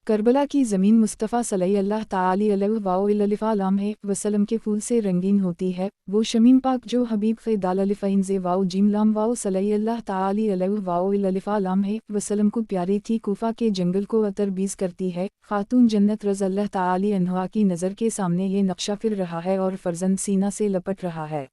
करबला की ज़मीन मुस्तफ़ा सल्लल्लाहु ताला अलैहि वसल्लम के फूल से रंगीन होती है। वो शमीम पाक जो हबीब खे दाल अलिफ़ ऐन ज़े वाओ जीम लाम वाओ सल्लल्लाहु ताला अलैहि वसल्लम को प्यारी थी। कूफा के जंगल को अतरबीज़ करती है। खातून जन्नत रज़ियल्लाहु ताला अन्हा की नज़र के सामने ये नक्शा फिर रहा है और फ़र्जंद सीना से लपट रहा है।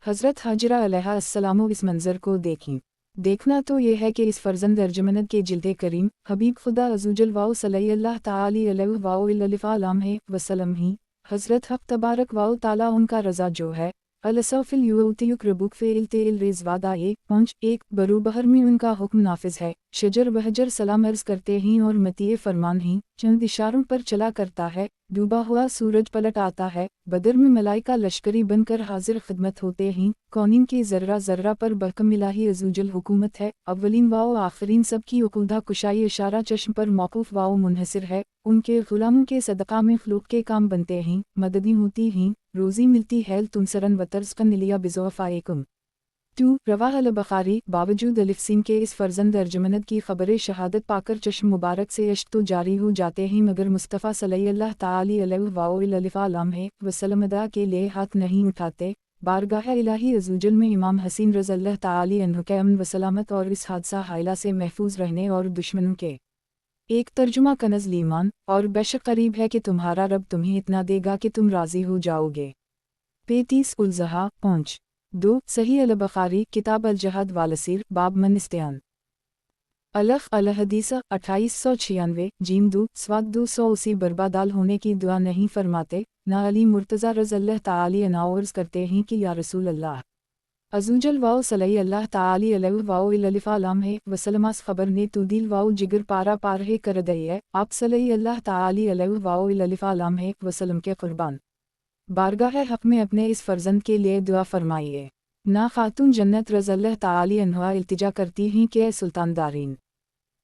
हज़रत हाजरा अलैहिस्सलाम इस मंज़र को देखें। देखना तो ये है कि इस फ़र्जंद अर्जमनद के जिल्दे करीम हबीब खुदा अज़ुजल वाओ सल्लल्लाहु ताला अलैहि वसल्लम ही हज़रत हक़ तबारक वाओ ताला उनका रज़ा जो है अलसफ़िल युतियुक रबुक फ़ेल तेल रिज़वादा ये पहुँच एक बरू बहर में उनका हुक्म नाफिज है। शजर बहजर सलाम अर्ज़ करते ही और मतीए फरमान ही चंद इशारों पर चला करता है। डूबा हुआ सूरज पलट आता है। बदर में मलाइका लश्करी बनकर हाजिर खिदमत होते ही कौनीन के ज़र्रा ज़र्रा पर बहकम इलाही अज़ुजल हुकूमत है। अव्वलीन वाओ आखिरीन सब की उकुदा कुशाई इशारा चश्म पर मौकूफ़ वाओ मुनहसिर है। उनके ग़ुलामों के सदक़ा में ख़ुलूक़ के काम बनते हैं, मददी होती हैं, रोज़ी मिलती है। तुमसरन वतर्ज़क़न लिया बिज़ोफ़ाएकुम टू रवाह अल-बुख़ारी। बावजूद अलिफ सीन के इस फ़र्जंद अर्जमनद की ख़बरें शहादत पाकर चश्म मुबारक से अश्क तो जारी हो जाते हैं, मगर मुस्तफ़ा सल्लल्लाहु ताला अलैहि वसल्लम अदा के लिए हाथ नहीं उठाते। बारगाह इलाही अज़ुजल में इमाम हसीन रज़ियल्लाहु ताला अन्हु के अमन व सलामत और इस हादसा हायला से महफूज रहने और दुश्मनों के एक तर्जुमा कनज़ लीमान और बेशक करीब है कि तुम्हारा रब तुम्हें इतना देगा कि तुम राज़ी हो जाओगे। 35 उल-ज़हा पहुँच 2 सही अल-बुख़ारी किताब अल-जहाद वालसीर बाब मन इस्तियान अलफ़ अल-हदीस 2896 जीम 2 स्वाद 200 उसी बर्बादाल होने की दुआ नहीं फरमाते। ना अली मुर्तज़ा रज़ियल्लाहु ताला अन्हु अर्ज़ करते हैं कि या रसूल अल्लाह अज़ुजल वाओ सल्लल्लाहु ताला अलैहि वसल्लम ख़बर ने तो दिल वाओ जिगर पारा पारहे कर दई है। आप सल्लल्लाहु ताला अलैहि वसल्लम के क़ुरबान बारगाह हक़ में अपने इस फ़र्जंद के लिए दुआ फरमाइए। ना खातून जन्नत रज़ियल्लाहु ताला अन्हा इल्तिजा करती हैं कि ऐ सुल्तान दारीन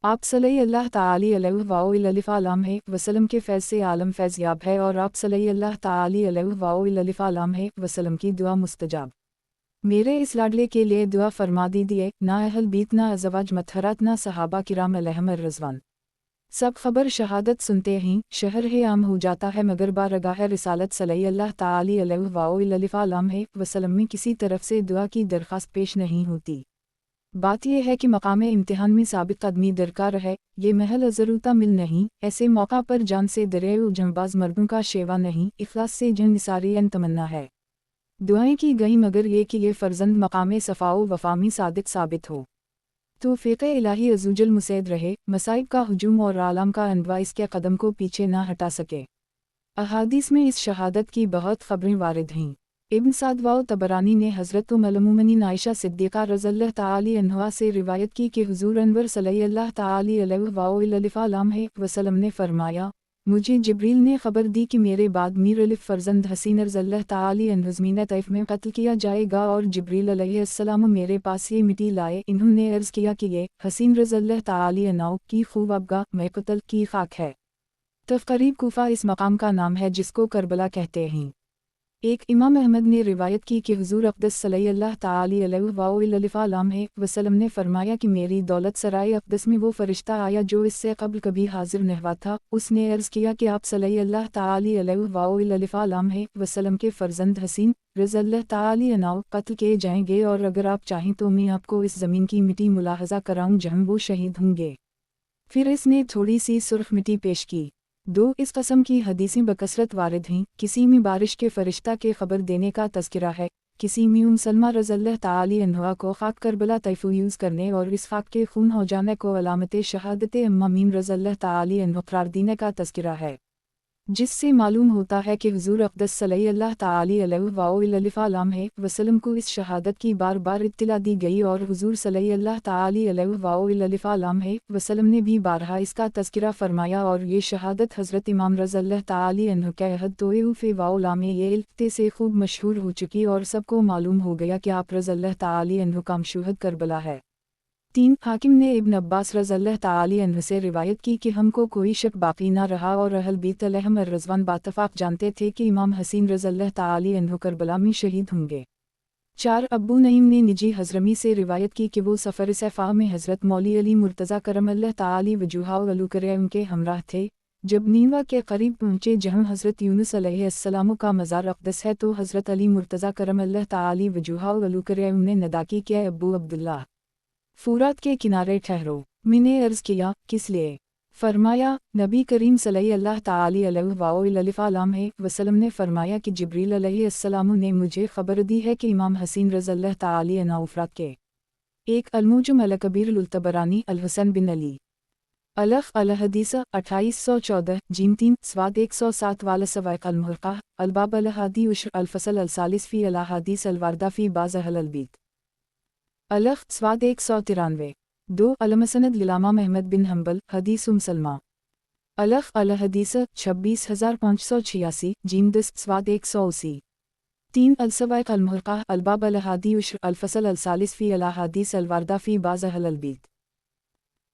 आप सल्लल्लाहु ताला अलैहि वसल्लम के फैज़ से आलम फैज़ याब है और आप सल्लल्लाहु ताला अलैहि वसल्लम की दुआ मुस्तजाब। मेरे इस लाडले के लिए दुआ फरमा दीजिए, ना अहल बीत ना अज़वाज मतहरात ना सहाबा किराम अलैहिम रज़वान। सब खबर शहादत सुनते ही शहर है आम हो जाता है, मगर बारगाह रिसालत सल्लल्लाहु ताली अलैहि वसल्लम में किसी तरफ से दुआ की दरख्वास्त पेश नहीं होती। बात यह है कि मकाम इम्तिहान में साबित कदमी दरकार है, ये महल ज़रूरता मिल नहीं। ऐसे मौका पर जान से डरे व जंबाज मर्दों का शेवा नहीं, इखलास से जन निसारी तमन्ना है। दुआएं की गई मगर ये कि ये फ़र्जंद मकाम सफ़ाओ वफ़ामी सादिक साबित हो। तो फ़िक़े इलाही अज़ूजल मुसैद रहे, मसाइब का हुजूम और आलम का अनवा इसके कदम को पीछे ना हटा सके। अहादीस में इस शहादत की बहुत ख़बरें वारिद हैं। इब्न साद व तबरानी ने हज़रत उम्मुल-मोमिनीन आयशा सिद्दीक़ा रज़ियल्लाहु ताली अन्हा से रिवायत की कि हुज़ूर अनवर सल्लल्लाहु ताली अलैहि वसल्लम ने फरमाया, मुझे जिब्रील ने खबर दी कि मेरे बाद मीर अलिफ फ़र्जंद हसीन रज़ियल्लाहु ताली अन्हा ज़मीन तैफ़ में कत्ल किया जाएगा, और जिब्रील अलैहिस्सलाम मेरे पास ये मिट्टी लाए। इन्होंने अर्ज़ किया कि ये हसीन रज़ियल्लाहु ताली अन्हा की ख़ूबगाह में कत्ल की खाक है। तफ़रीब कूफा इस मकाम का नाम है जिसको करबला कहते हैं। एक इमाम अहमद ने रिवायत की कि हुज़ूर अक़दस सल्लल्लाहु ताली अलैहि वसल्लम ने फरमाया कि मेरी दौलत सराय अक़दस में वो फ़रिश्ता आया जो इससे कब्ल कभी हाजिर नहीं हुआ था। उसने अर्ज़ किया कि आप सल्लल्लाहु ताली अलैहि वसल्लम के फ़र्जंद हसीन रज़ियल्लाहु ताली अन्हा कत्ल किए जाएंगे, और अगर आप चाहें तो मैं आपको इस ज़मीन की मिट्टी मुलाहज़ा कराऊं जहाँ वो शहीद होंगे। फिर इसने थोड़ी सी सुर्ख मिट्टी पेश की। 2 इस कस्म की हदीसें बकसरत वारिद हैं। किसी में बारिश के फ़रिश्ता के ख़बर देने का तज़किरा है, किसी में सलमा रज़ियल्लाहु ताली अन्हा को खाक करबला तहफ़्फ़ूज़ करने और इस खाक के खून हो जाने को अलामत शहादत अम्मा मीम रज़ियल्लाहु ताली अन्हा करार देने का तज़किरा है, जिससे मालूम होता है कि हुज़ूर अक़दस सल्लल्लाहु ताली अलैहि वसल्लम को इस शहादत की बार बार इत्तिला दी गई, और हुज़ूर सल्लल्लाहु ताली अलैहि वसल्लम ने भी बारहा इसका तज़किरा फरमाया। और ये शहादत हज़रत इमाम रज़ियल्लाहु ताली अन्हु के अहद तोएफ़े वाउला में ये इल्क़्ते से खूब मशहूर हो चुकी, और सबको मालूम हो गया कि आप रज़ियल्लाहु ताली अन्हु का मशहूद करबला है। 3 हाकिम ने इब्न अब्बास रज़ियल्लाहु ताली अन्हु से रिवायत की कि हमको कोई शक बाकी न रहा, और अहल बीत अलैहिम रज़वान बातफ़ाक़ जानते थे कि इमाम हसीन रज़ियल्लाहु ताली अन्हु करबला में शहीद होंगे। 4 अब्बू नईम ने निजी हज़रमी से रिवायत की कि वो सफ़र सफ़ा में हज़रत मौली अली मुर्तज़ा करमल्लाहु ताली वजूहा वलूकरे उनके हमराह थे। जब नीवा के करीब पहुँचे जहाँ हज़रत यूनुस अलैहिस्सलाम का मज़ार अक़दस है, तो हज़रत अली मुर्तज़ा करमल्लाहु ताली वजूहा वलूकरे ने नदा की कि अब्बू अब्दुल्ला फ़ुरात के किनारे ठहरो। मैंने अर्ज़ किया, किस लिए? फरमाया, नबी करीम सल्लल्लाहु ताली अलैहि वसल्लम ने फरमाया कि जिब्रील अलैहिस्सलाम ने मुझे खबर दी है कि इमाम हसीन रज़ियल्लाहु ताली अन्हु फ़ुरात के। 1 अल-मुअज्जम अल-कबीर अल-तबरानी अल-हुसैन बिन अली अलफ़ अल-हदीस 2814 जीम 3 स्वाद 107 वाला सवाइक़ अल-मुहक़्क़ा अल-बाब अल-हादी उश्र अल-फ़सल अल-सालिस फ़ी अल-अहादीस अल-वारदा फ़ी बाज़ अहल अल-बीत अलफ़ स्वाद 193 2 अल-मसनद लिलामा अहमद बिन हम्बल हदीस सलमा अलफ़ अल-हदीस 26586 जीम 10 स्वाद 180 3 अल-सवाइक़ अल-मुहक़्क़ा अल-बाब अल-हादी उश्र अल-फ़सल अल-सालिस फ़ी अल-अहादीस अल-वारदा फ़ी बाज़ अहल अल-बीत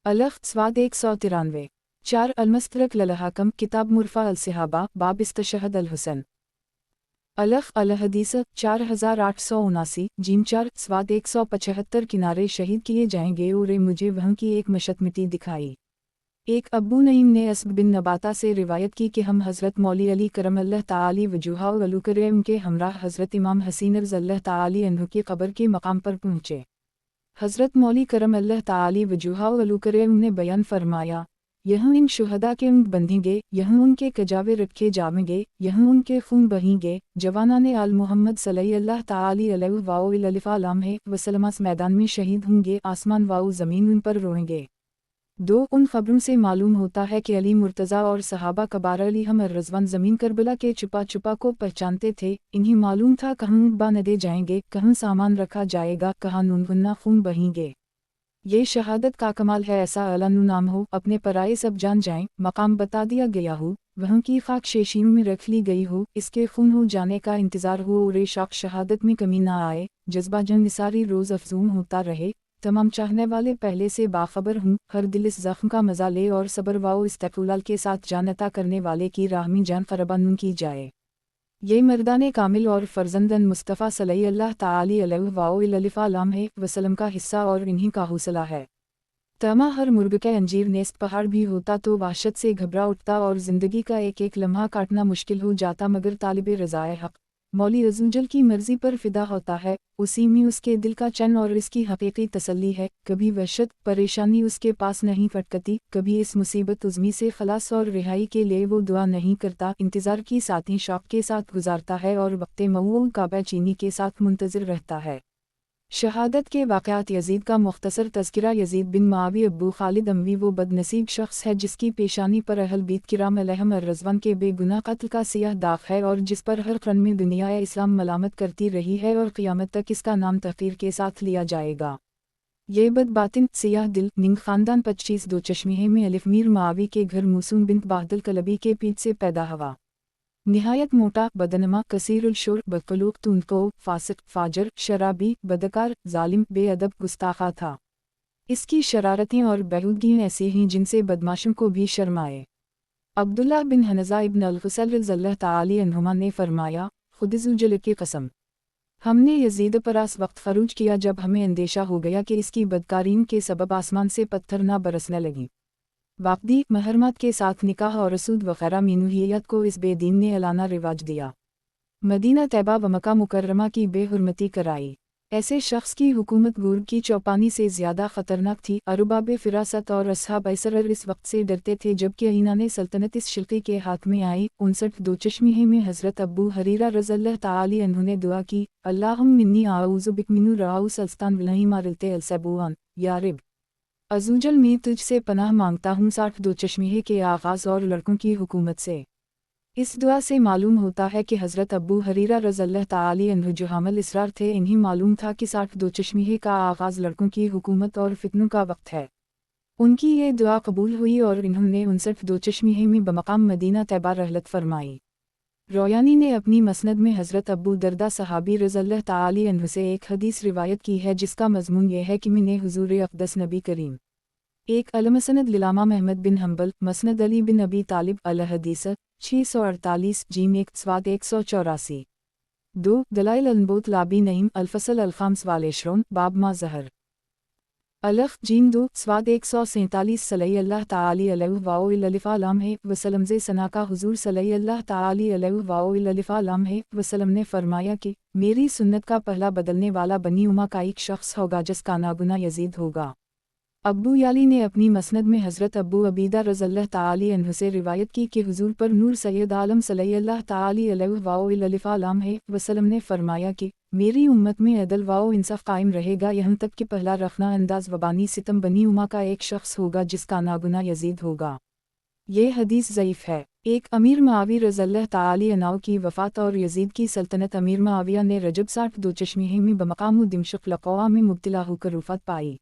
अलफ़ स्वाद 193 4 अल-मुस्तदरक लल-हाकिम किताब मुरफ़ा अल-सहाबा बाब इस्तशहद अल-हुसैन अलफ़ अल-हदीस 4879 जीम 4 स्वाद 175 किनारे शहीद किए जाएंगे, और मुझे वहाँ की एक मशत मिट्टी दिखाई। 1 अब्बू नईम ने अस्ब बिन नबाता से रिवायत की कि हम हज़रत मौली अली करमल्लाहु ताली वजूहा वलूकरे उनके हमराह हज़रत इमाम हसीन रज़ियल्लाहु ताली अन्हु की क़ब्र के मकाम पर पहुँचे। हज़रत मौली करमल्लाहु ताली वजूहा वलूकरे ने बयान फरमाया, यहाँ इन शुहदा के ऊँट बंधेंगे, यहाँ उनके कजावे रखे जाएंगे, यहाँ उनके खून बहेंगे। जवानाने आल मोहम्मद सल्लल्लाहु ताली अलैहि वसल्लम मैदान में शहीद होंगे, आसमान वाउ ज़मीन उन पर रोएंगे। 2 उन खबरों से मालूम होता है कि अली मुर्तज़ा और सहाबा कबार अलैहिम रज़वान ज़मीन करबला के छुपा छुपा को पहचानते थे। इन्हें मालूम था कहाँ ऊँट बांधे जाएंगे, कहाँ सामान रखा जाएगा, कहाँ नूनगुन्ना खून बहेंगे। ये शहादत का कमाल है, ऐसा अला नाम हो, अपने पराए सब जान जाएं, मकाम बता दिया गया हो, वहाँ की खाक शेशीन में रख ली गई हो, इसके खून हो जाने का इंतज़ार हो, और शाख शहादत में कमी ना आए। जज्बा जंग निसारी रोज़ अफजूम होता रहे, तमाम चाहने वाले पहले से बाखबर हूँ, हर दिल इस ज़ख्म का मज़ा ले, और सब्र वाओ इस्तक़लाल के साथ जानता करने वाले की राह में जान क़रबान की जाए। ये मर्दाने कामिल और फर्जंदन मुस्तफ़ा सल्लल्लाहु ताली अलैहि वसल्लम का हिस्सा और इन्हीं का हौसला है। तमा हर मुर्ग के अंजीर नेस्त पहाड़ भी होता तो वहशत से घबरा उठता और ज़िंदगी का एक एक लम्हा काटना मुश्किल हो जाता, मगर तालिबे रज़ाए हक़ मौली अज़्ज़वजल की मर्ज़ी पर फ़िदा होता है, उसी में उसके दिल का चैन और इसकी हकीकी तसल्ली है। कभी वहशत परेशानी उसके पास नहीं फटकती, कभी इस मुसीबत उज़्मी से खलास और रिहाई के लिए वो दुआ नहीं करता, इंतज़ार की साथी शौक़ के साथ गुजारता है और वक़्ते मऊल काबा चीनी के साथ मुंतज़िर रहता है। शहादत के वाक़यात यज़ीद का मुख्तसर तज़किरा। यज़ीद बिन मुआविया अबू खालिद अमवी वो बदनसीब शख्स है जिसकी पेशानी पर अहल बीत किराम अलैहिम अर्रज़वान के बेगुनाह कत्ल का सियाह दाग है और जिस पर हर क़र्न में दुनिया इस्लाम मलामत करती रही है और क़यामत तक इसका नाम तहक़ीर के साथ लिया जाएगा। ये बदबातिन सियाह दिल निंग ख़ानदान 25 दो चश्मे में अलिफ मीर मुआवी के घर मूसूम बिन बादल कलबी के पीठ से पैदा हुआ। निहायत मोटा बदनमा, कसीरुल शुर, बदखलूक, तुंदको, फासिक, फाजर, शराबी, बदकार, जालिम, बेअदब, गुस्ताखा था। इसकी शरारतें और बेहूदगियाँ ऐसी हैं जिनसे बदमाशों को भी शर्म आए। अब्दुल्ला बिन हनज़ा इब्न अल-ग़ुसल रज़ियल्लाहु ताला अन्हुमा ने फरमाया, खुद की कसम, हमने यज़ीद पर आस वक्त खरूज किया जब हमें अंदेशा हो गया कि इसकी बदकारीन के सबब आसमान से पत्थर ना बरसने लगी। वाक़दी महरमात के साथ निकाह और रसूद वग़ैरह मीनूहियत को इस बेदीन ने अलाना रिवाज दिया। मदीना तैबा व मक्का मुकर्रमा की बेहुरमती कराई। ऐसे शख्स की हुकूमत गुर्ब की चौपानी से ज़्यादा ख़तरनाक थी। अरबाब फ़िरासत और असहाब ऐसर इस वक्त से डरते थे जबकि ईनान सल्तनत इस शिल्क़ी के हाथ में आई। 59 दो चश्मे में हज़रत अबू हरीरा रज़ियल्लाहु ताला अन्हु ने दुआ की, अल्लाहुम्मा इन्नी आऊज़ु बिक मिन रऊस अल्स्तान वलही मारिलते अलसबूआन, या रब अज़्ज़वजल मैं तुझसे पनाह मांगता हूँ 60 दो चश्मे के आगाज़ और लड़कों की हुकूमत से। इस दुआ से मालूम होता है कि हज़रत अबू हरीरा रज़ियल्लाहु ताला अन्हु जो हामिल इसरार थे, इन्हीं मालूम था कि 60 दो चश्मे का आगाज़ लड़कों की हुकूमत और फितनों का वक्त है। उनकी ये दुआ कबूल हुई और इन्होंने 59 दो चश्मे में बमकाम मदीना तैबा रहलत फरमाई। रोयानी ने अपनी मसनद में हज़रत अबू दरदा सहाबी रज़ियल्लाहु ताला अन्हु से एक हदीस रिवायत की है जिसका मज़मून ये है कि मैंने हुज़ूर अक़दस नबी करीम एक अलमसनद लिलामा महमद बिन हम्बल मसनद अली बिन अबी तालिब अलहदीस 648 जीम 1 स्वाद 184 2 दलाइल अनबोत लाबी नईम अलफसल अलखाम्स वालेशरोन बाब मा जहर अलफ जीम 2 स्वाद 147 सल्लल्लाहु ताला अलैहि वसल्लम से सना का हुज़ूर सल्लल्लाहु ताला अलैहि वसल्लम ने फरमाया कि मेरी सुन्नत का पहला बदलने वाला बनी उमा का एक शख्स होगा जिसका नागुना यजीद होगा। अब्बू याली ने अपनी मसनद में हज़रत अबू अबीदा रज़ियल्लाहु ताला अन्हु से रिवायत की कि हुज़ूर पर नूर सैयद आलम सल्लल्लाहु ताला अलैहि वसल्लम ने फरमाया कि मेरी उम्मत में अदल व इंसाफ कायम रहेगा यहाँ तक कि पहला रखना अंदाज वबानी सितम बनी उमा का एक शख्स होगा जिसका नागुना यजीद होगा। ये हदीस ज़ईफ़ है। एक अमीर मुआवी रज़ियल्लाहु ताला अन्हु की वफ़ात और यजीद की सल्तनत। अमीर मुआविया ने रजब 60 दो चश्मे में बमकाम दिमश्क लक़वा में मुब्तला होकर वफ़ात पाई।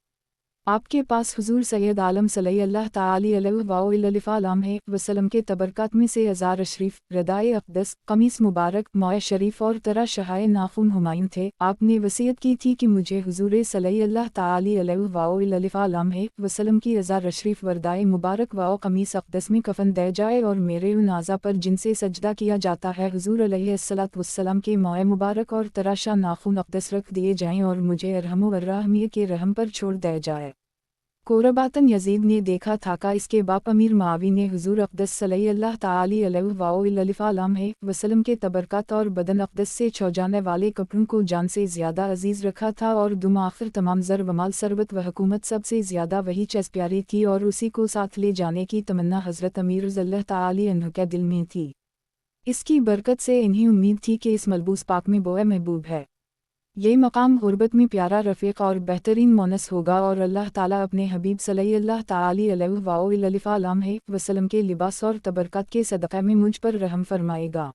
आपके पास हुज़ूर सैयद आलम सल्लल्लाहु ताला अलैहि वसल्लम के तबरकात में से अज़ार अशरीफ, रदाए अक़दस, कमीस मुबारक, मोए शरीफ और तरह शहाए नाखून हुमायूं थे। आपने वसीयत की थी कि मुझे हुज़ूर सल्लल्लाहु ताला अलैहि वसल्लम की अज़ार अशरीफ, वरदाए मुबारक व कमीस अक़दस में कफ़न दे जाए और मेरे उन आज़ा पर जिनसे सजदा किया जाता है हुज़ूर अलैहिस्सलातु वस्सलाम के मोए मुबारक और तराशा नाखून अक़दस रख दिए जाएँ और मुझे अरहम वर्राहमिया के रहम पर छोड़ दे जाए। कोरबातन यजीद ने देखा था का इसके बाप अमीर मुआवी ने हुज़ूर अक़दस सल्लल्लाहु ताला अलैहि वसल्लम के तबरकात और बदन अक़दस से छौजाने वाले कपड़ों को जान से ज़्यादा अजीज़ रखा था और दुम आखिर तमाम ज़र व माल सरबत व हुकूमत सबसे ज़्यादा वही चीज़ प्यारी थी और उसी को साथ ले जाने की तमन्ना हज़रत अमीर रज़ियल्लाहु ताला अन्हु के दिल में थी। इसकी बरकत से इन्हें उम्मीद थी कि इस मलबूस पाक में बोए महबूब है। ये मकाम गुरबत में प्यारा रफ़ीक और बेहतरीन मोनस होगा और अल्लाह ताला अपने हबीब सल्लल्लाहु ताला अलैहि वसल्लम के लिबास और तबरकत के सदक़े में मुझ पर रहम फरमाएगा।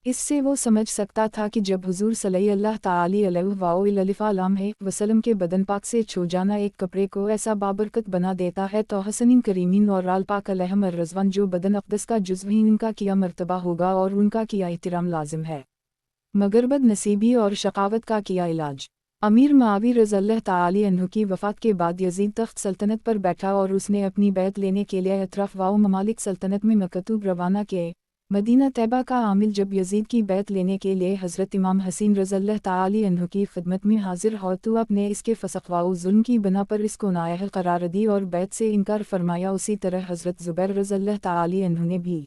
इससे वो समझ सकता था कि जब हुज़ूर सल्लल्लाहु ताला अलैहि वसल्लम के बदन पाक से छू जाना एक कपड़े को ऐसा बाबरकत बना देता है तो हसनीन करीमीन और आल पाक अलैहिम अर्रज़वान जो बदन अक़दस का जुज़्व ही उनका किया मर्तबा होगा और उनका किया एहतराम लाजिम है, मगर बद नसीबी और शकावत का किया इलाज। अमीर मुआवी रज़ियल्लाहु ताला अन्हु की वफ़ात के बाद यजीद तख्त सल्तनत पर बैठा और उसने अपनी बैत लेने के लिए अतराफ व ममालिक सल्तनत में मकतूब रवाना किए। मदीना तैयबा का आमिल जब यजीद की बैत लेने के लिए हज़रत इमाम हसीन रज़ियल्लाहु ताला अन्हु की खिदमत में हाजिर हो तो आपने इसके फसक़ व जुल्म की बना पर इसको नाअहल करार दी और बैत से इनकार फरमाया। उसी तरह हज़रत ज़ुबैर रज़ियल्लाहु ताला अन्हु ने भी।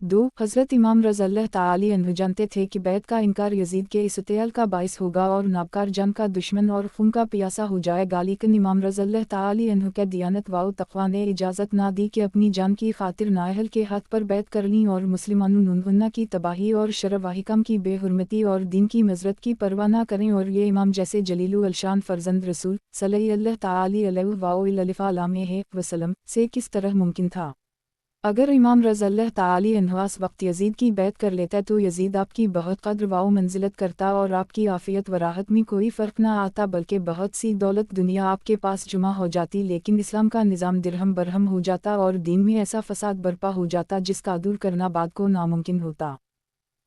2. हज़रत इमाम रज़ियल्लाहु ताला अन्हु जानते थे कि बैत का इनकार यजीद के इस्तेयाल का बाइस होगा और नाबकार जान का दुश्मन और खून का प्यासा हो जाएगा, लेकिन इमाम रज़ियल्लाहु ताला अन्हु के दियानत व तक़वा ने इजाज़त ना दी कि अपनी जान की खातिर नाअहल के हाथ पर बैत कर लीं और मुसलमानों की तबाही और शर व हिकम की बेहुरमती और दीन की मज़रत की परवाह ना करें। और ये इमाम जैसे जलीलुल अलशान फ़र्ज़ंद रसूल सल्लल्लाहु ताला अलैहि वसल्लम से किस तरह मुमकिन था। अगर इमाम रज़ियल्लाहु ताला अन्हु उस वक्त यजीद की बैत कर लेता तो यजीद आपकी बहुत कद्र व मंजिलत करता और आपकी आफ़ियत व राहत में कोई फ़र्क ना आता, बल्कि बहुत सी दौलत दुनिया आपके पास जुमा हो जाती। लेकिन इस्लाम का निज़ाम दिरहम बरहम हो जाता और दीन में ऐसा फ़साद बर्पा हो जाता जिसका दूर करना बाद को नामुमकिन होता।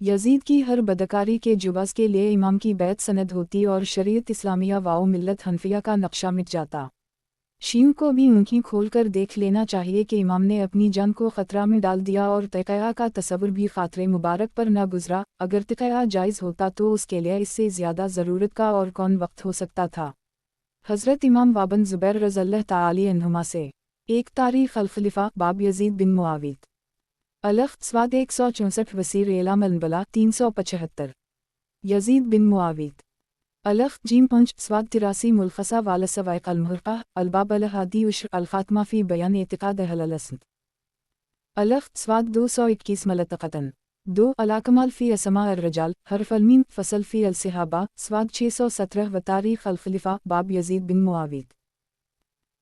यजीद की हर बदकारी के जुबास के लिए इमाम की बैत सनद होती और शरीयत इस्लामिया व मिल्लत हनफिया का नक्शा मिट जाता। शीयों को भी आँखें खोलकर देख लेना चाहिए कि इमाम ने अपनी जान को ख़तरा में डाल दिया और तक़या का तसव्वुर भी ख़ातिरे मुबारक पर न गुज़रा। अगर तक़या जायज़ होता तो उसके लिए इससे ज़्यादा ज़रूरत का और कौन वक्त हो सकता था। हज़रत इमाम वाबन ज़ुबैर रज़ियल्लाहु ताला अन्हुमा से। एक तारीख़ अल-ख़लीफ़ा बाब यजीद बिन मुआविद अलफ़ स्वाद 164 वसीर एलाम अल-बला 375 यजीद बिन मुआविद अलफ़ जीम पंच स्वाद 83 मुलखसा वाला सवाइक़ अल-मुहरक़ा अलबाब अल-हादी उश्र अल-ख़ात्मा फ़ी बयान एतिक़ाद अहल अल-हसन अलफ़ स्वाद 221 मलतक़तन 2 अल-कमाल फ़ी असमा अर-रजाल हर्फ़ अल-मीम फ़सल फ़ी अल-सहाबा स्वाद 617 व तारीख़ अल-ख़लीफ़ा बाब यजीद बिन मुआविद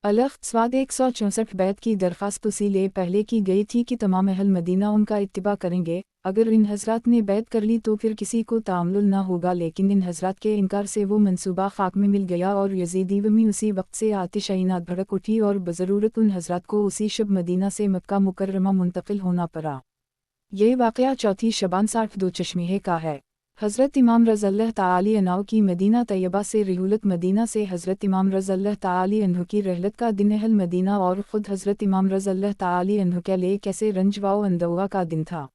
अलफ़ स्वाद 164 बैत की दरख्वास्त उसी लिए पहले की गई थी कि तमाम अहल मदीना उनका इत्तिबा करेंगे। अगर इन हज़रात ने बैत कर ली तो फिर किसी को तामुल ना होगा, लेकिन इन हज़रात के इनकार से वो मंसूबा खाक में मिल गया और यजीदी में उसी वक्त से आतिशाइनात भड़क उठी और बज़रूरत उन हज़रात को उसी शब मदीना से मक्का मुकर्रमा मुंतकिल होना पड़ा। ये वाक़या चौथी शबान 62 चश्मीहे का है। हज़रत इमाम रज़ियल्लाहु ताला अन्हु की मदीना तैयबा से रिहुलत मदीना से हज़रत इमाम रज़ियल्लाहु ताला अन्हु की रहलत का दिन अहल मदीना और ख़ुद हज़रत इमाम रज़ियल्लाहु ताला अन्हु के लिए कैसे रंज व अंदवा का दिन था।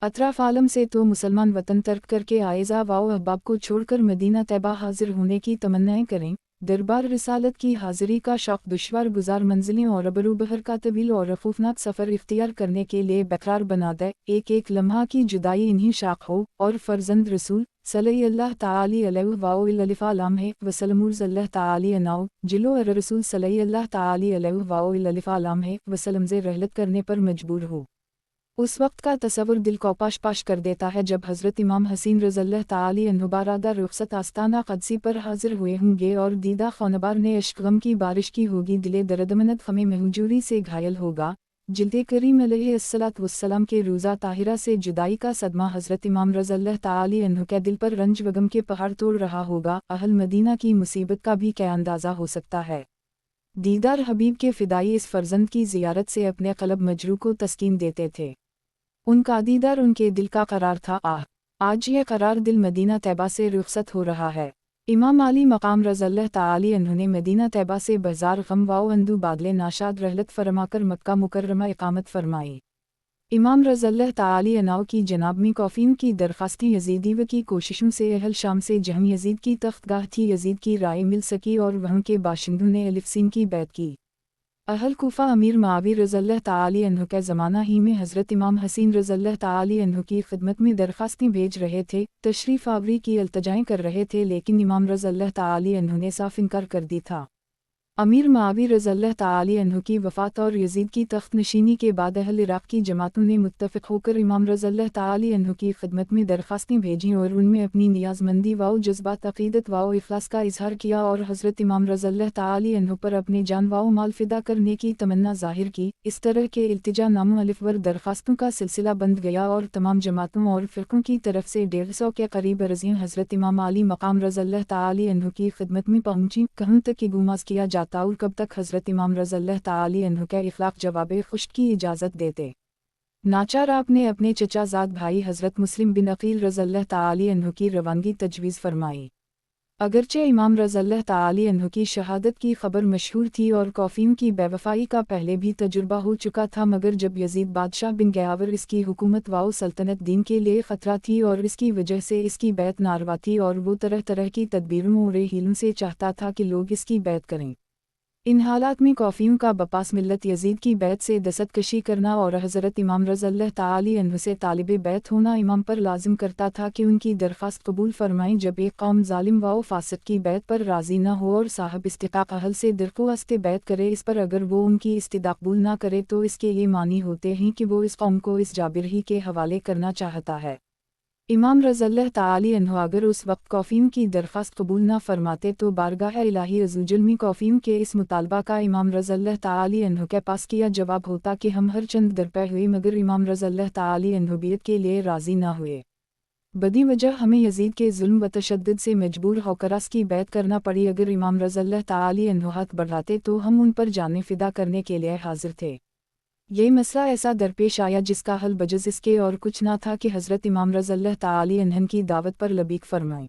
अतराफ़ आलम से तो मुसलमान वतन तर्क करके आयज़ा व अहबाब को छोड़कर मदीना तैयबा हाजिर होने की तमन्नाएँ करें। दरबार रिसालत की हाज़िरी का शौक़ दुश्वार गुजार मंजिलें और अबरू बहर का तवील और रफ़ूफ़नाक सफ़र इख्तियार करने के लिए बेकरार बना दे। एक एक लम्हा की जुदाई इन्हीं शाख हो और फ़र्ज़ंद रसूल सल्लल्लाहु ताला अलैहि वसल्लम ताला जिलो रसूल सल्लल्लाहु ताला वसल्लम से रहलत करने पर मजबूर हो। उस वक्त का तसव्वुर दिल को पाश कर देता है जब हज़रत इमाम हसीन रज़ियल्लाहु ताला अन्हु बारादा रुख़सत आस्ताना क़दसी पर हाजिर हुए होंगे और दीदा ख़ौनबार ने इश्क़ गम की बारिश की होगी। दिले दर्दमंद ख़मे महजूरी से घायल होगा। जिल्दे करीम अलैहिस्सलातु वस्सलाम के रोज़ा ताहिरा से जुदाई का सदमा हज़रत इमाम रज़ियल्लाहु ताला अन्हु के दिल पर रंज व गम के पहाड़ तोड़ रहा होगा। अहल मदीना की मुसीबत का भी क्या अंदाज़ा हो सकता है। दीदार हबीब के फ़िदाई इस फ़र्ज़ंद की ज़ियारत से अपने क़ल्ब मजरू को तस्कीन देते थे। उनका दीदार उनके दिल का करार था। आज ये करार दिल मदीना तैयबा से रुख़सत हो रहा है। इमाम अली मकाम रज़ियल्लाहु ताला अन्हु ने मदीना तैयबा से बज़ार गम व अंदू बादले नाशाद रहलत फरमाकर मक्का मुकर्रमा इक़ामत फरमाई। इमाम रज़ियल्लाहु ताला अन्हु की जनाब में कौफ़ियों की दरख्वास्तें यजीदी व की कोशिशों से अहल शाम से जहाँ यजीद की तख्तगाह थी यजीद की राय मिल सकी और वहाँ के बाशिंदों ने अलिफ़सीन की बैत की। अहल कूफ़ा अमीर मुआविया रज़ियल्लाहु ताला अन्हु के ज़माना ही में हज़रत इमाम हसीन रज़ियल्लाहु ताला अन्हु की खिदमत में दरख्वास्तें भेज रहे थे, तशरीफ़ आवरी की इल्तिजाएँ कर रहे थे, लेकिन इमाम रज़ियल्लाहु ताला अन्हु ने साफ इनकार कर दी था। अमीर मुआविया रज़ियल्लाहु ताला अन्हु की वफ़ात और यजीद की तख्त नशीनी के बाद अहल इराक़ की जमातों ने मुत्तफ़िक़ होकर इमाम रज़ियल्लाहु ताला अन्हु की खिदमत में दरख्वास्तें भेजीं और उनमें अपनी नियाज़मंदी व जज़्बात अक़ीदत व इख़लास का इज़हार किया और हज़रत इमाम रज़ियल्लाहु ताला अन्हु पर अपने जान व माल फ़िदा करने की तमन्ना ज़ाहिर की। इस तरह के इल्तिजा नामों अलिफ़वर दरख्वास्तों का सिलसिला बंद गया और तमाम जमातों और फ़िरक़ों की तरफ से 150 के करीब अर्ज़ियाँ हज़रत इमाम अली मकाम रज़ियल्लाहु ताला अन्हु की खिदमत में पहुँची। कहाँ तक कि गुमाज़ किया जाता और कब तक हज़रत इमाम रज़ियल्लाहु ताला अन्हु के इख़लाक़ जवाब खुश की इजाज़त देते। नाचार आपने अपने चचाज़ाद भाई हज़रत मुस्लिम बिन अक़ील रज़ियल्लाहु ताला अन्हु की रवानगी तजवीज़ फरमाई। अगरचे इमाम रज़ियल्लाहु ताला अन्हु की शहादत की खबर मशहूर थी और कौफीम की बेवफाई का पहले भी तजुर्बा हो चुका था, मगर जब यजीद बादशाह बिन गयावर इसकी हुकूमत व सल्तनत दीन के लिए ख़तरा थी और इसकी वजह से इसकी बैत नारवा थी और वो तरह तरह की तदबीरों और हीलों से चाहता था कि लोग इसकी बैत करें। इन हालात में कौफीम का बपास मिल्लत यजीद की बैत से दस्तकशी करना और हज़रत इमाम रज़ियल्लाहु ताला अन्हु से तालिब बैत होना इमाम पर लाजिम करता था कि उनकी दरख्वास्त कबूल फरमाएं। जब एक कौम जालिम व फासिक की बैत पर राज़ी न हो और साहब इस्तिकाक अहल से दरख्वास्त बैत करे इस पर, अगर वो उनकी इस्तिदा कबूल न करे तो इसके ये मानी होते हैं कि वो इस कौम को इस जाबिर ही के हवाले करना चाहता है। इमाम रज़ियल्लाहु ताला अन्हु अगर उस वक्त कौफीम की दरख्वास्त कबूल न फरमाते तो बारगाह इलाही अज़्ज़वजल में कौफीम के इस मुतालबा का इमाम रज़ियल्लाहु ताला अन्हु के पास किया जवाब होता कि हम हर चंद दरपे हुए, मगर इमाम रज़ियल्लाहु ताला अन्हु बियत के लिए राज़ी न हुए। बदी वजह हमें यजीद के जुल्म व तशद्दुद से मजबूर होकर इसकी बैत करना पड़ी। अगर इमाम रज़ियल्लाहु ताला अन्हु हाथ बढ़ाते तो हम उन पर जाने फिदा करने के लिए हाजिर थे। ये मसला ऐसा दरपेश आया जिसका हल बजज़ इसके और कुछ ना था कि हज़रत इमाम रज़ियल्लाहु ताला अन्हु की दावत पर लबीक फरमाएं।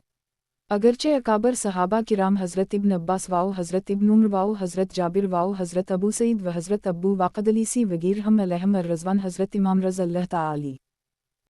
अगरचे अकाबर सहाबा किराम हज़रत इब्न अब्बास वाओ, हज़रत इब्न उमर वाओ, हज़रत जाबिर वाओ, हज़रत अबू सईद व हज़रत अबू वाक़द अलीसी वगैरह हम अलैहिम अर्रज़वान हज़रत इमाम रज़ियल्लाहु ताला